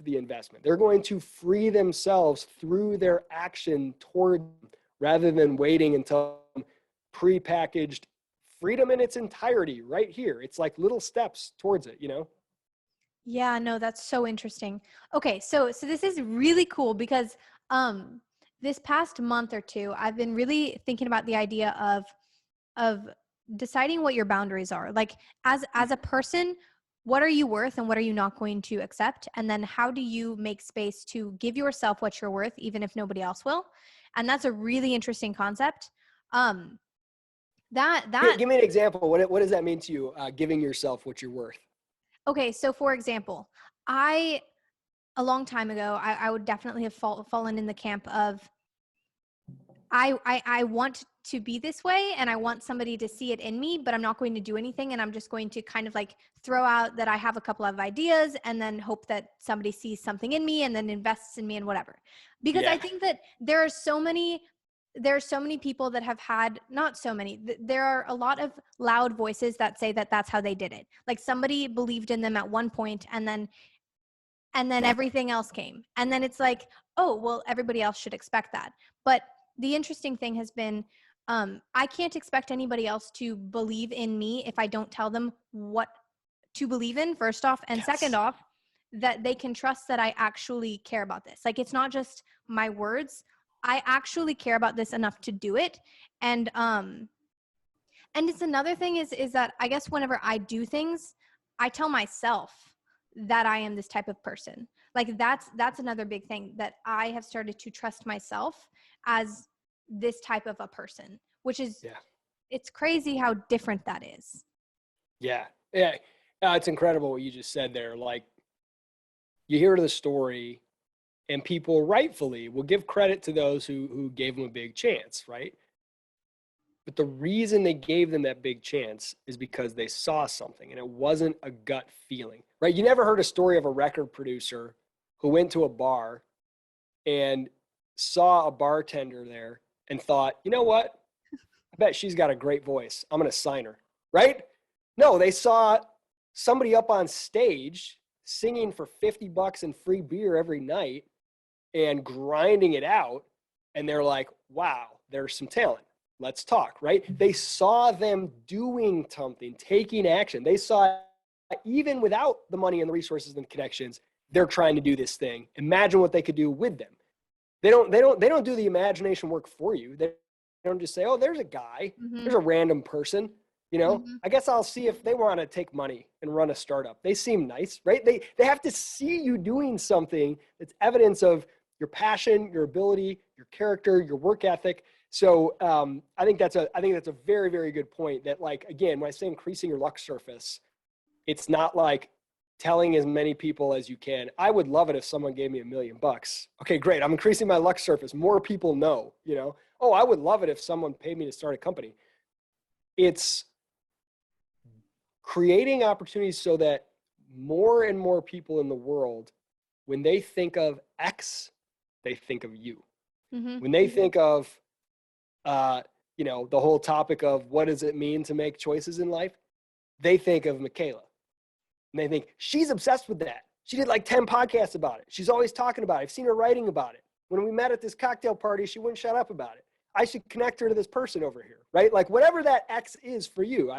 the investment. They're going to free themselves through their action toward, rather than waiting until prepackaged freedom in its entirety right here. It's like little steps towards it, you know? Yeah, no, that's so interesting. Okay, so this is really cool because this past month or two, I've been really thinking about the idea of deciding what your boundaries are. Like, as a person, what are you worth and what are you not going to accept? And then how do you make space to give yourself what you're worth, even if nobody else will? And that's a really interesting concept. Give me an example. What does that mean to you, giving yourself what you're worth? Okay, so for example, a long time ago, I would definitely have fallen in the camp of, I want to be this way and I want somebody to see it in me, but I'm not going to do anything. And I'm just going to kind of like throw out that I have a couple of ideas and then hope that somebody sees something in me and then invests in me and whatever. Because I think that there are so many people that have had, not so many, there are a lot of loud voices that say that that's how they did it. Like, somebody believed in them at one point and then everything else came. And then it's like, oh, well, everybody else should expect that. But the interesting thing has been, I can't expect anybody else to believe in me if I don't tell them what to believe in, first off. And second off, that they can trust that I actually care about this. Like, it's not just my words. I actually care about this enough to do it. And it's another thing is that I guess whenever I do things, I tell myself that I am this type of person. Like, that's another big thing, that I have started to trust myself as this type of a person, which is, it's crazy how different that is. Yeah. Yeah. It's incredible what you just said there. Like, you hear the story and people rightfully will give credit to those who gave them a big chance, right? But the reason they gave them that big chance is because they saw something and it wasn't a gut feeling, right? You never heard a story of a record producer who went to a bar and saw a bartender there and thought, you know what? I bet she's got a great voice. I'm going to sign her, right? No, they saw somebody up on stage singing for $50 and free beer every night and grinding it out. And they're like, wow, there's some talent. Let's talk, right? They saw them doing something, taking action. They saw, even without the money and the resources and the connections, they're trying to do this thing. Imagine what they could do with them. They don't do the imagination work for you. They don't just say, oh, there's a guy, there's a random person, I guess I'll see if they want to take money and run a startup. They seem nice, right? They have to see you doing something that's evidence of your passion, your ability, your character, your work ethic. So I think that's a very, very good point. That, like, again, when I say increasing your luck surface, it's not like telling as many people as you can. I would love it if someone gave me $1 million. Okay, great. I'm increasing my luck surface. More people know. Oh, I would love it if someone paid me to start a company. It's creating opportunities so that more and more people in the world, when they think of X, they think of you. When they think of the whole topic of what does it mean to make choices in life, they think of Michaela. And they think, she's obsessed with that. She did like 10 podcasts about it. She's always talking about it. I've seen her writing about it. When we met at this cocktail party, she wouldn't shut up about it. I should connect her to this person over here, right? Like, whatever that X is for you.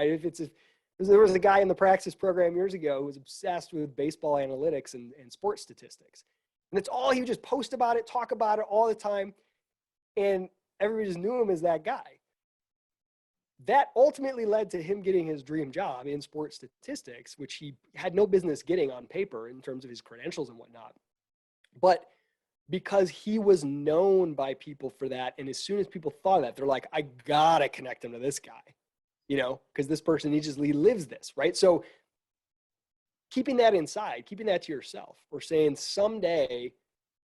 There was a guy in the Praxis program years ago who was obsessed with baseball analytics and sports statistics. And it's all, he would just post about it, talk about it all the time. And everybody just knew him as that guy. That ultimately led to him getting his dream job in sports statistics, which he had no business getting on paper in terms of his credentials and whatnot. But because he was known by people for that, and as soon as people thought of that, they're like, I gotta connect him to this guy, because this person, he lives this, right? So keeping that inside, keeping that to yourself, or saying someday,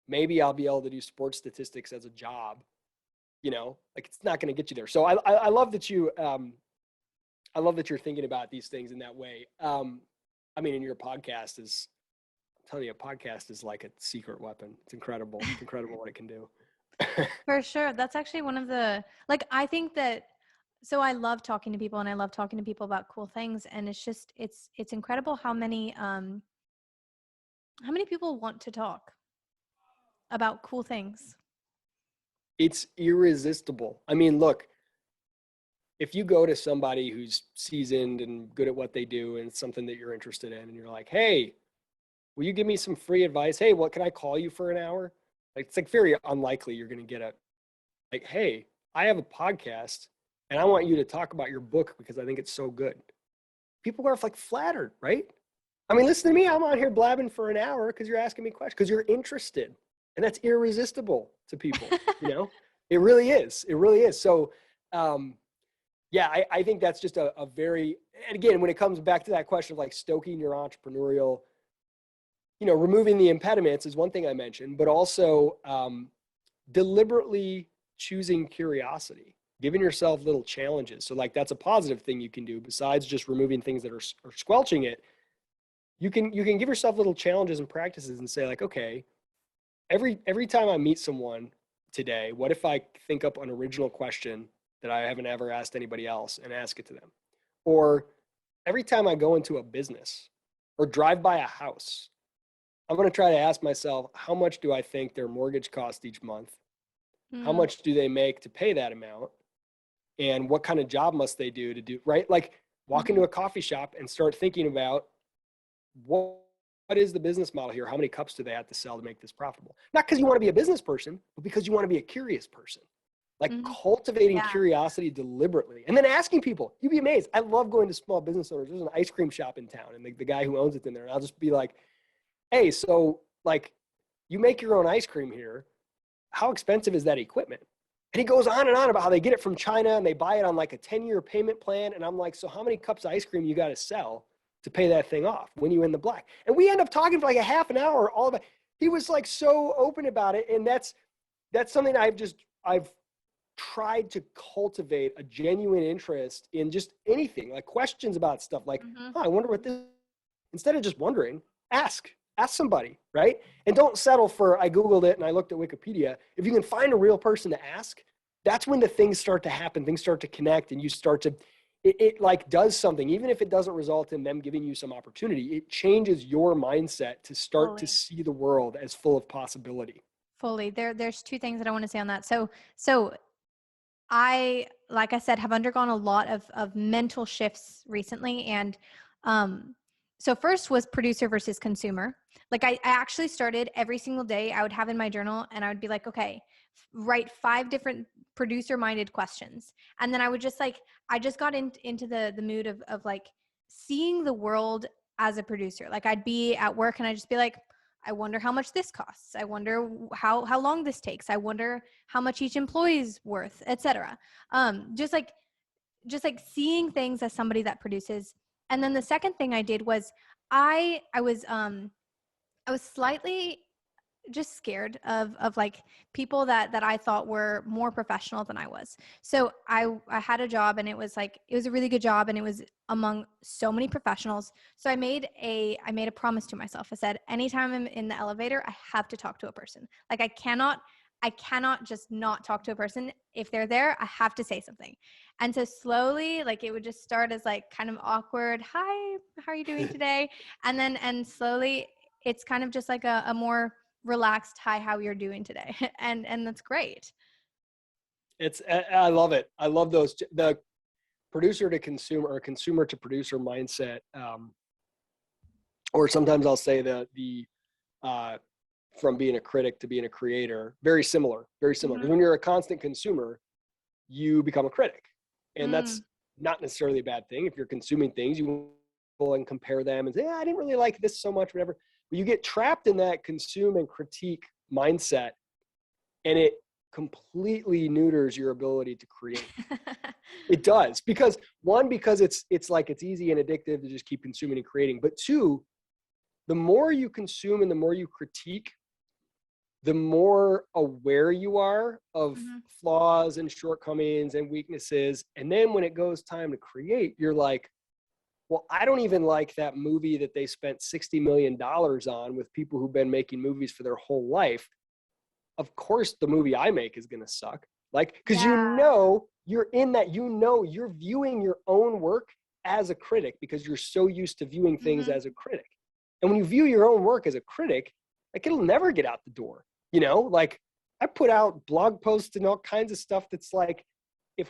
maybe I'll be able to do sports statistics as a job, like, it's not going to get you there. So I love that you're thinking about these things in that way. And your podcast is, I'm telling you, a podcast is like a secret weapon. It's incredible. It's incredible what it can do. For sure. That's actually one of the, I think that, so I love talking to people, and I love talking to people about cool things. And it's just, it's incredible how many people want to talk about cool things. It's irresistible. Look, if you go to somebody who's seasoned and good at what they do, and it's something that you're interested in, and you're like, hey, will you give me some free advice? Hey, what can I call you for an hour? Like, it's like very unlikely you're going to get hey, I have a podcast and I want you to talk about your book because I think it's so good. People are like flattered, right? Listen to me. I'm on here blabbing for an hour because you're asking me questions, because you're interested. And that's irresistible to people, It really is. It really is. So, I think that's just a very, and again, when it comes back to that question of like stoking your entrepreneurial, removing the impediments is one thing I mentioned, but also deliberately choosing curiosity, giving yourself little challenges. So like, that's a positive thing you can do besides just removing things that are squelching it. You can give yourself little challenges and practices and say like, okay, every time I meet someone today, what if I think up an original question that I haven't ever asked anybody else and ask it to them? Or every time I go into a business or drive by a house, I'm going to try to ask myself, how much do I think their mortgage costs each month? How much do they make to pay that amount? And what kind of job must they do to do, right? Like, walk into a coffee shop and start thinking about what is the business model here? How many cups do they have to sell to make this profitable? Not because you want to be a business person, but because you want to be a curious person. Like cultivating curiosity deliberately, and then asking people. You'd be amazed. I love going to small business owners. There's an ice cream shop in town, and the guy who owns it's in there. And I'll just be like, hey, so like, you make your own ice cream here. How expensive is that equipment? And he goes on and on about how they get it from China and they buy it on like a 10-year payment plan. And I'm like, so how many cups of ice cream you got to sell to pay that thing off when you in the black? And we end up talking for like a half an hour all about. He was like so open about it, and that's something I've tried to cultivate a genuine interest in just anything, like questions about stuff like, I wonder what this, instead of just wondering, ask somebody, right? And don't settle for, I Googled it and I looked at Wikipedia. If you can find a real person to ask, that's when the things start to happen, things start to connect, and you start to, it like does something, even if it doesn't result in them giving you some opportunity, it changes your mindset to start to see the world as full of possibility. Fully. There's two things that I want to say on that. So I, like I said, have undergone a lot of mental shifts recently. And so first was producer versus consumer. Like I actually started every single day, I would have in my journal and I would be like, okay, write 5 different producer minded questions. And then I would just like, I just got into the mood of like seeing the world as a producer. Like I'd be at work and I'd just be like, I wonder how much this costs. I wonder how long this takes. I wonder how much each employee's worth, etc. Just like seeing things as somebody that produces. And then the second thing I did was I was slightly just scared of like people that I thought were more professional than I was. So I had a job and it was a really good job and it was among so many professionals. So I made a promise to myself. I said, anytime I'm in the elevator, I have to talk to a person. Like I cannot just not talk to a person. If they're there, I have to say something. And so slowly, like it would just start as like kind of awkward. Hi, how are you doing today? And slowly it's kind of just like a more relaxed, hi, how you're doing today. And that's great. I love it. I love those, the producer to consumer or consumer to producer mindset. Or sometimes I'll say the from being a critic to being a creator, very similar. Because when you're a constant consumer, you become a critic. And that's not necessarily a bad thing. If you're consuming things, you will and compare them and say, I didn't really like this so much, whatever. But you get trapped in that consume and critique mindset, and it completely neuters your ability to create. It does, because it's like it's easy and addictive to just keep consuming and creating. But 2, the more you consume and the more you critique, the more aware you are of flaws and shortcomings and weaknesses. And then when it goes time to create, you're like, well, I don't even like that movie that they spent $60 million on with people who've been making movies for their whole life. Of course, the movie I make is going to suck. Like, because you're in that, you're viewing your own work as a critic because you're so used to viewing things as a critic. And when you view your own work as a critic, like it'll never get out the door. Like I put out blog posts and all kinds of stuff that's like, if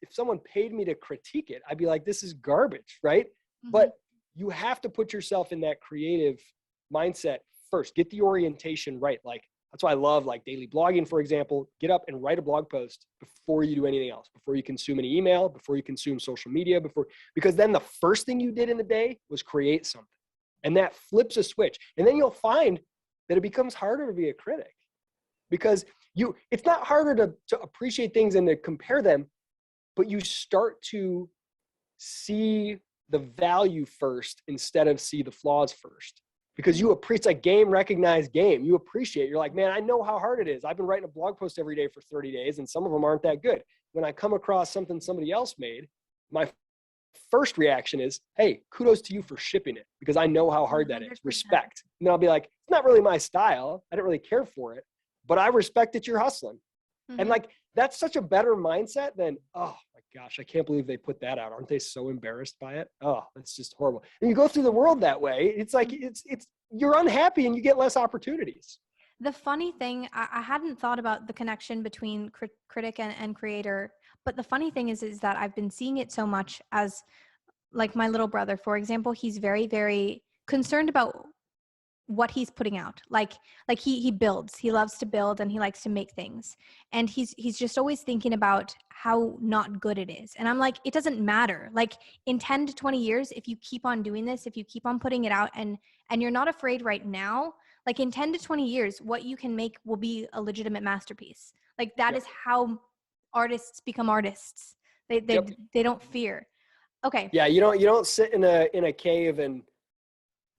someone paid me to critique it, I'd be like, this is garbage, right? But you have to put yourself in that creative mindset first. Get the orientation right. Like, that's why I love like daily blogging, for example. Get up and write a blog post before you do anything else, before you consume any email, before you consume social media, because then the first thing you did in the day was create something. And that flips a switch. And then you'll find that it becomes harder to be a critic, because it's not harder to appreciate things and to compare them, but you start to see the value first instead of see the flaws first, because it's like game, recognize game. You appreciate, you're like, man, I know how hard it is. I've been writing a blog post every day for 30 days and some of them aren't that good. When I come across something somebody else made, my first reaction is, hey, kudos to you for shipping it, because I know how hard that is. 100%. Respect. And then I'll be like, it's not really my style. I don't really care for it, but I respect that you're hustling. And like, that's such a better mindset than, oh my gosh, I can't believe they put that out. Aren't they so embarrassed by it? Oh, that's just horrible. And you go through the world that way. It's like, you're unhappy and you get less opportunities. The funny thing, I hadn't thought about the connection between critic and creator, but the funny thing is that I've been seeing it so much as like my little brother, for example. He's very, very concerned about what he's putting out. Like he builds, he loves to build and he likes to make things. And he's just always thinking about how not good it is. And I'm like, it doesn't matter. Like in 10 to 20 years, if you keep on doing this, if you keep on putting it out and you're not afraid right now, like in 10 to 20 years, what you can make will be a legitimate masterpiece. Like that Yep. is how artists become artists. Yep. They don't fear. Okay. Yeah, you don't sit in a cave and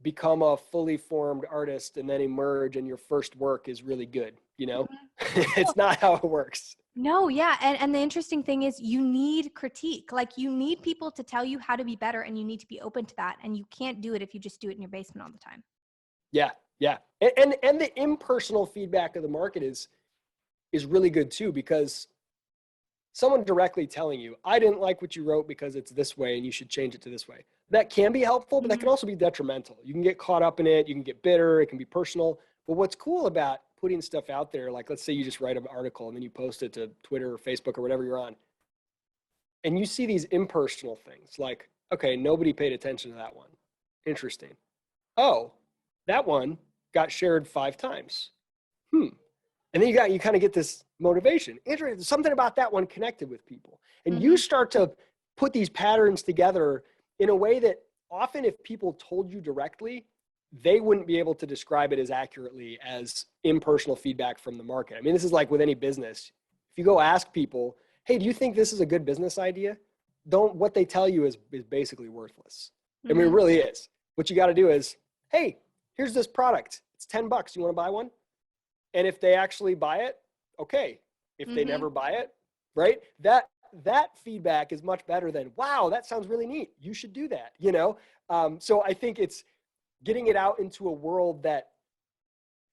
become a fully formed artist and then emerge and your first work is really good, you know? It's not how it works. No, yeah. And the interesting thing is you need critique. Like you need people to tell you how to be better and you need to be open to that. And you can't do it if you just do it in your basement all the time. Yeah, yeah. And the impersonal feedback of the market is really good too, because someone directly telling you, I didn't like what you wrote because it's this way and you should change it to this way. That can be helpful, but that can also be detrimental. You can get caught up in it. You can get bitter. It can be personal. But what's cool about putting stuff out there, like let's say you just write an article and then you post it to Twitter or Facebook or whatever you're on, and you see these impersonal things like, okay, nobody paid attention to that one. Interesting. Oh, that one got shared 5 times. And then you kind of get this motivation. Interesting. Something about that one connected with people. And you start to put these patterns together in a way that often if people told you directly, they wouldn't be able to describe it as accurately as impersonal feedback from the market. I mean, this is like with any business. If you go ask people, hey, do you think this is a good business idea? What they tell you is basically worthless. I mean, it really is. What you got to do is, hey, here's this product. It's $10. You want to buy one? And if they actually buy it, okay. If they never buy it, right? That feedback is much better than, wow, that sounds really neat. You should do that, you know? So I think it's getting it out into a world that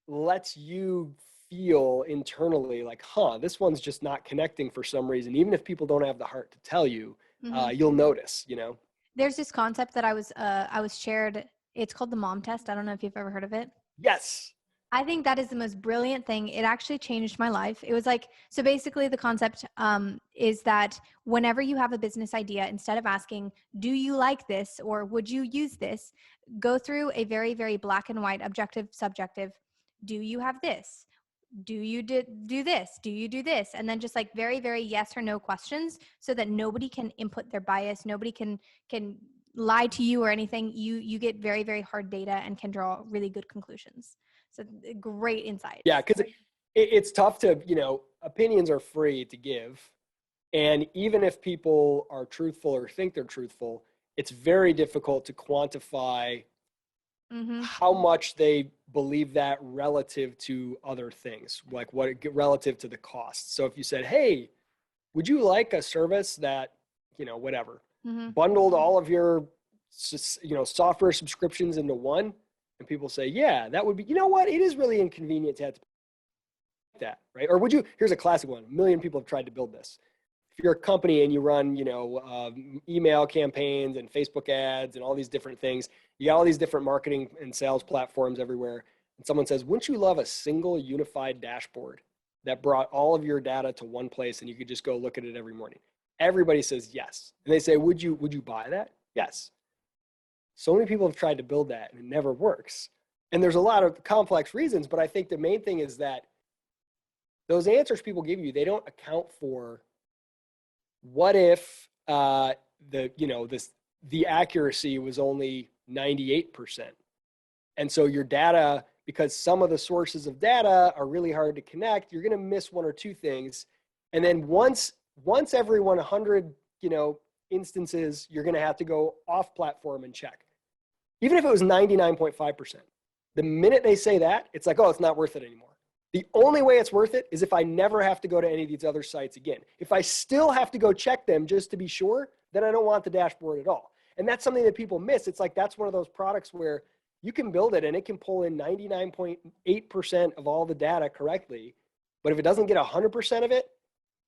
lets you feel internally like, this one's just not connecting for some reason. Even if people don't have the heart to tell you, you'll notice, you know? There's this concept that I was shared. It's called the mom test. I don't know if you've ever heard of it. Yes. I think that is the most brilliant thing. It actually changed my life. It was like, so basically the concept is that whenever you have a business idea, instead of asking, do you like this? Or would you use this? Go through a very, very black and white, objective, subjective. Do you have this? Do you do this? Do you do this? And then just like very, very yes or no questions so that nobody can input their bias. Nobody can lie to you or anything. You get very, very hard data and can draw really good conclusions. So great insight. Yeah, because it's tough to, opinions are free to give. And even if people are truthful or think they're truthful, it's very difficult to quantify how much they believe that relative to other things, like relative to the cost. So if you said, hey, would you like a service that, whatever, bundled all of your, software subscriptions into one? And people say, yeah, that would be, you know what? It is really inconvenient to have to pay that, right? Or here's a classic one. 1 million people have tried to build this. If you're a company and you run, email campaigns and Facebook ads and all these different things, you got all these different marketing and sales platforms everywhere. And someone says, wouldn't you love a single unified dashboard that brought all of your data to one place and you could just go look at it every morning? Everybody says yes. And they say, would you buy that? Yes. So many people have tried to build that and it never works. And there's a lot of complex reasons, but I think the main thing is that those answers people give you, they don't account for what if the accuracy was only 98%. And so your data, because some of the sources of data are really hard to connect, you're going to miss 1 or 2 things. And then once every 100, instances, you're going to have to go off platform and check. Even if it was 99.5%, the minute they say that, it's like, oh, it's not worth it anymore. The only way it's worth it is if I never have to go to any of these other sites again. If I still have to go check them just to be sure, then I don't want the dashboard at all. And that's something that people miss. It's like, that's one of those products where you can build it and it can pull in 99.8% of all the data correctly. But if it doesn't get 100% of it,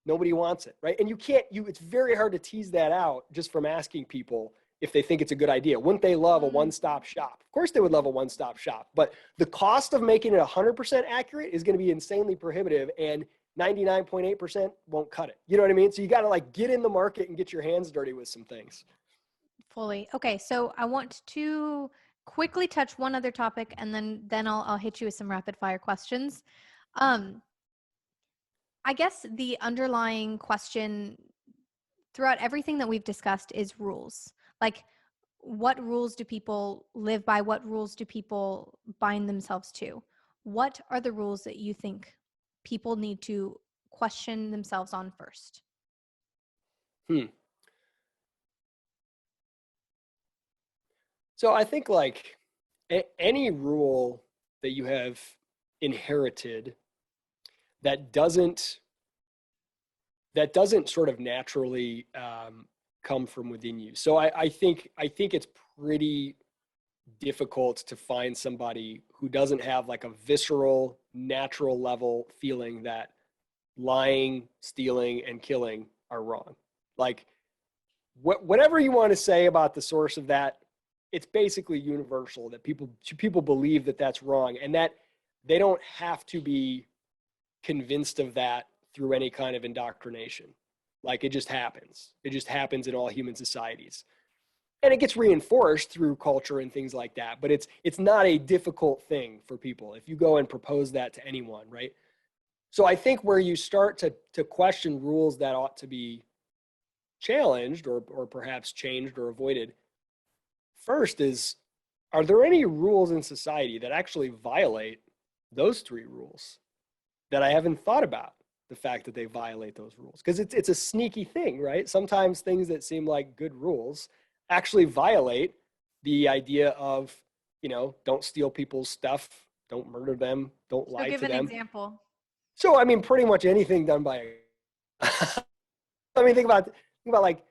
nobody wants it, right? And it's very hard to tease that out just from asking people if they think it's a good idea. Wouldn't they love a one-stop shop? Of course they would love a one-stop shop, but the cost of making it 100% accurate is going to be insanely prohibitive, and 99.8% won't cut it. You know what I mean? So you got to get in the market and get your hands dirty with some things. Fully. Okay. So I want to quickly touch one other topic and then I'll hit you with some rapid fire questions. I guess the underlying question throughout everything that we've discussed is rules. Like, what rules do people live by? What rules do people bind themselves to? What are the rules that you think people need to question themselves on first? So I think like any rule that you have inherited that doesn't sort of naturally come from within you. So I think it's pretty difficult to find somebody who doesn't have like a visceral, natural level feeling that lying, stealing, and killing are wrong. Like whatever you want to say about the source of that, it's basically universal that people believe that that's wrong, and that they don't have to be convinced of that through any kind of indoctrination. Like it just happens. It just happens in all human societies. And it gets reinforced through culture and things like that, but it's not a difficult thing for people if you go and propose that to anyone, right? So I think where you start to question rules that ought to be challenged or perhaps changed or avoided first is, are there any rules in society that actually violate those three rules that I haven't thought about the fact that they violate those rules? Because it's a sneaky thing, right? Sometimes things that seem like good rules actually violate the idea of, don't steal people's stuff, don't murder them, don't lie to them. So give an example. So, I mean, pretty much anything done by, I mean, think about like,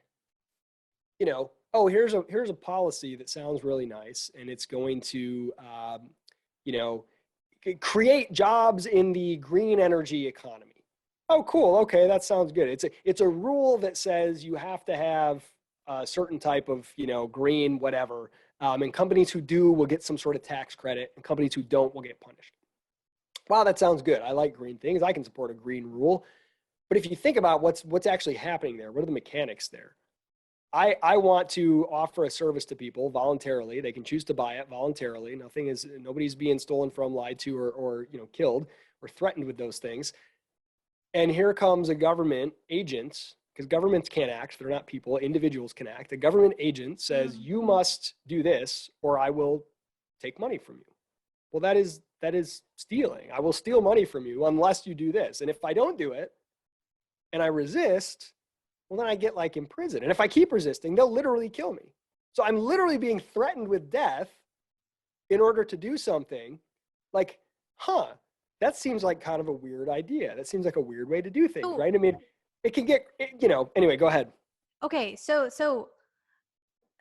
oh, here's a policy that sounds really nice, and it's going to, create jobs in the green energy economy. Oh, cool. Okay, that sounds good. It's a rule that says you have to have a certain type of, green whatever, and companies who do will get some sort of tax credit, and companies who don't will get punished. Wow, that sounds good. I like green things. I can support a green rule. But if you think about what's actually happening there, what are the mechanics there? I want to offer a service to people voluntarily. They can choose to buy it voluntarily. Nobody's being stolen from, lied to, or killed or threatened with those things. And here comes a government agent, because governments can't act. They're not people. Individuals can act. A government agent says, you must do this or I will take money from you. Well, that is stealing. I will steal money from you unless you do this. And if I don't do it and I resist, well, then I get like imprisoned. And if I keep resisting, they'll literally kill me. So I'm literally being threatened with death in order to do something. Like, that seems like kind of a weird idea. That seems like a weird way to do things, right? I mean, it can get, anyway, go ahead. Okay, so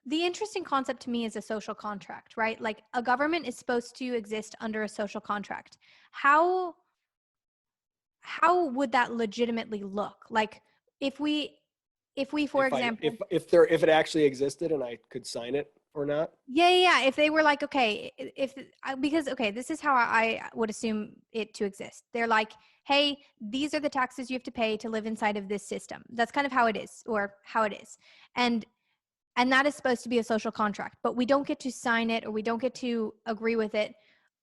the interesting concept to me is a social contract, right? Like a government is supposed to exist under a social contract. How would that legitimately look? Like if we for example, if it actually existed and I could sign it or not. Yeah. If they were like, okay, because this is how I would assume it to exist. They're like, hey, these are the taxes you have to pay to live inside of this system. That's kind of how it is, or how it is. And that is supposed to be a social contract, but we don't get to sign it or we don't get to agree with it.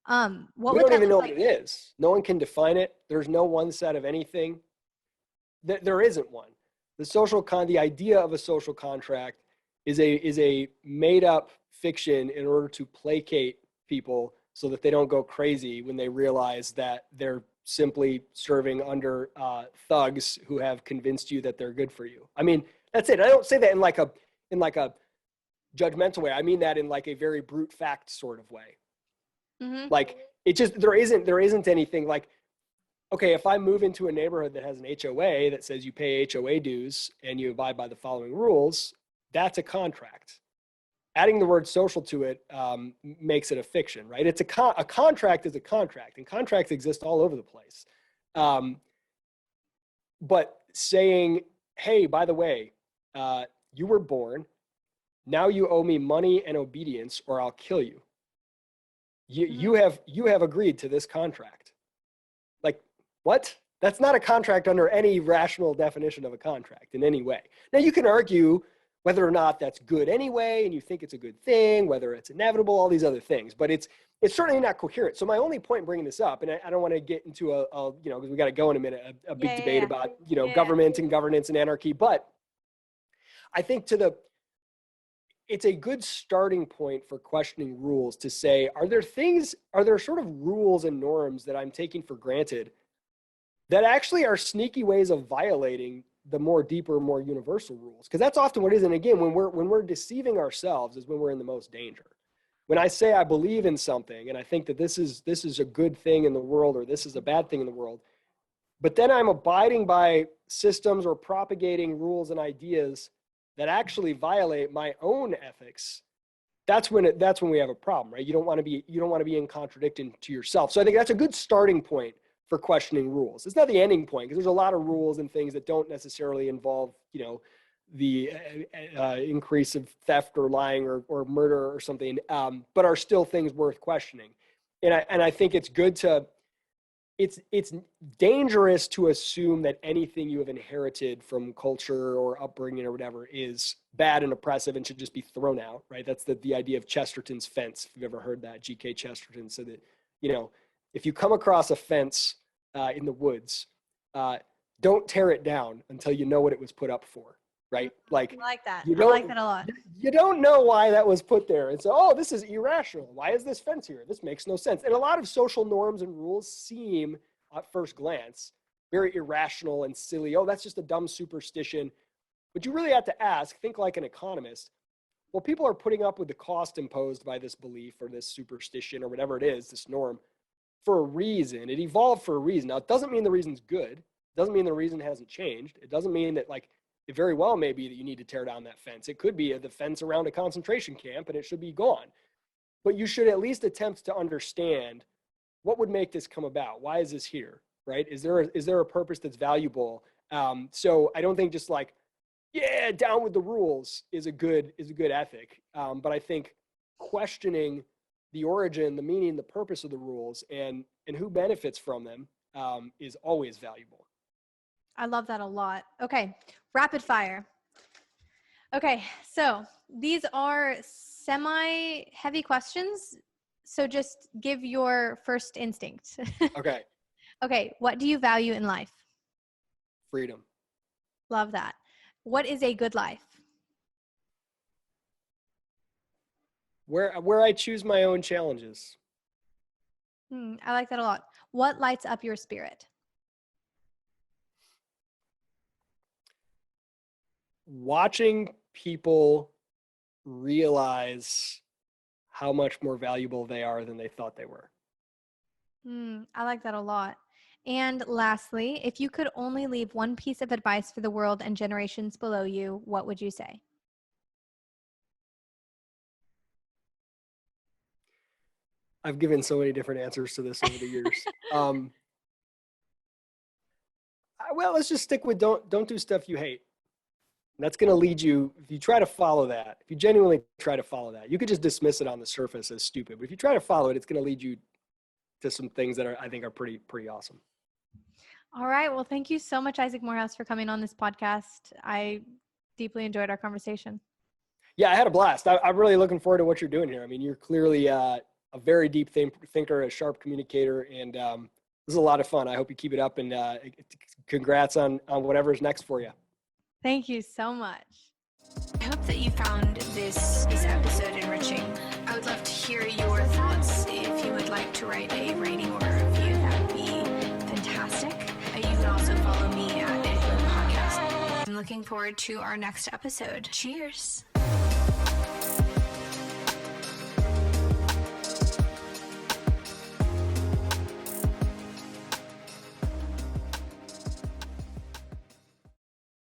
We don't even know what it is. No one can define it. There's no one set of anything. There isn't one. The idea of a social contract is a made up fiction in order to placate people so that they don't go crazy when they realize that they're simply serving under thugs who have convinced you that they're good for you. I mean, that's it. I don't say that in like a judgmental way. I mean that in like a very brute fact sort of way. Mm-hmm. Like it just, there isn't anything like, okay, if I move into a neighborhood that has an HOA that says you pay HOA dues and you abide by the following rules, that's a contract. Adding the word social to it makes it a fiction, right? It's a contract is a contract, and contracts exist all over the place. But saying, hey, by the way, you were born, now you owe me money and obedience or I'll kill you. You have agreed to this contract. Like, what? That's not a contract under any rational definition of a contract in any way. Now, you can argue whether or not that's good anyway, and you think it's a good thing, whether it's inevitable, all these other things, but it's certainly not coherent. So my only point in bringing this up, and I don't want to get into because we got to go in a minute, a big debate about, government and governance and anarchy, but I think it's a good starting point for questioning rules to say, are there sort of rules and norms that I'm taking for granted that actually are sneaky ways of violating the more deeper, more universal rules. Because that's often what it is. And again, when we're deceiving ourselves is when we're in the most danger. When I say I believe in something and I think that this is a good thing in the world, or this is a bad thing in the world, but then I'm abiding by systems or propagating rules and ideas that actually violate my own ethics, that's when we have a problem, right? You don't want to be in contradiction to yourself. So I think that's a good starting point for questioning rules. It's not the ending point, because there's a lot of rules and things that don't necessarily involve, the increase of theft or lying or murder or something, but are still things worth questioning. And I think it's good to, it's dangerous to assume that anything you have inherited from culture or upbringing or whatever is bad and oppressive and should just be thrown out, right? That's the idea of Chesterton's fence. If you've ever heard that, G.K. Chesterton said that, if you come across a fence in the woods, don't tear it down until you know what it was put up for, right? Like, I like that. I like that a lot. You don't know why that was put there. And so, oh, this is irrational. Why is this fence here? This makes no sense. And a lot of social norms and rules seem, at first glance, very irrational and silly. Oh, that's just a dumb superstition. But you really have to ask, think like an economist. Well, people are putting up with the cost imposed by this belief or this superstition or whatever it is, this norm, for a reason. It evolved for a reason. Now, it doesn't mean the reason's good. It doesn't mean the reason hasn't changed. It doesn't mean that, it very well may be that you need to tear down that fence. It could be the fence around a concentration camp and it should be gone. But you should at least attempt to understand what would make this come about. Why is this here, right? Is there a purpose that's valuable? So I don't think just down with the rules is a good ethic. But I think questioning the origin, the meaning, the purpose of the rules, and who benefits from them is always valuable. I love that a lot. Okay, rapid fire. Okay, so these are semi-heavy questions, so just give your first instinct. Okay. Okay, what do you value in life? Freedom. Love that. What is a good life? Where I choose my own challenges. I like that a lot. What lights up your spirit? Watching people realize how much more valuable they are than they thought they were. I like that a lot. And lastly, if you could only leave one piece of advice for the world and generations below you, what would you say? I've given so many different answers to this over the years. Well, let's just stick with don't do stuff you hate. And that's going to lead you, if you try to follow that, if you genuinely try to follow that, you could just dismiss it on the surface as stupid. But if you try to follow it, it's going to lead you to some things that I think are pretty awesome. All right. Well, thank you so much, Isaac Morehouse, for coming on this podcast. I deeply enjoyed our conversation. Yeah, I had a blast. I'm really looking forward to what you're doing here. I mean, you're clearly a very deep thinker, a sharp communicator, and this is a lot of fun. I hope you keep it up, and congrats on whatever's next for you. Thank you so much. I hope that you found this episode enriching. I would love to hear your thoughts. If you would like to write a rating or a review, that would be fantastic. You can also follow me at Rekindle Podcast. I'm looking forward to our next episode. Cheers.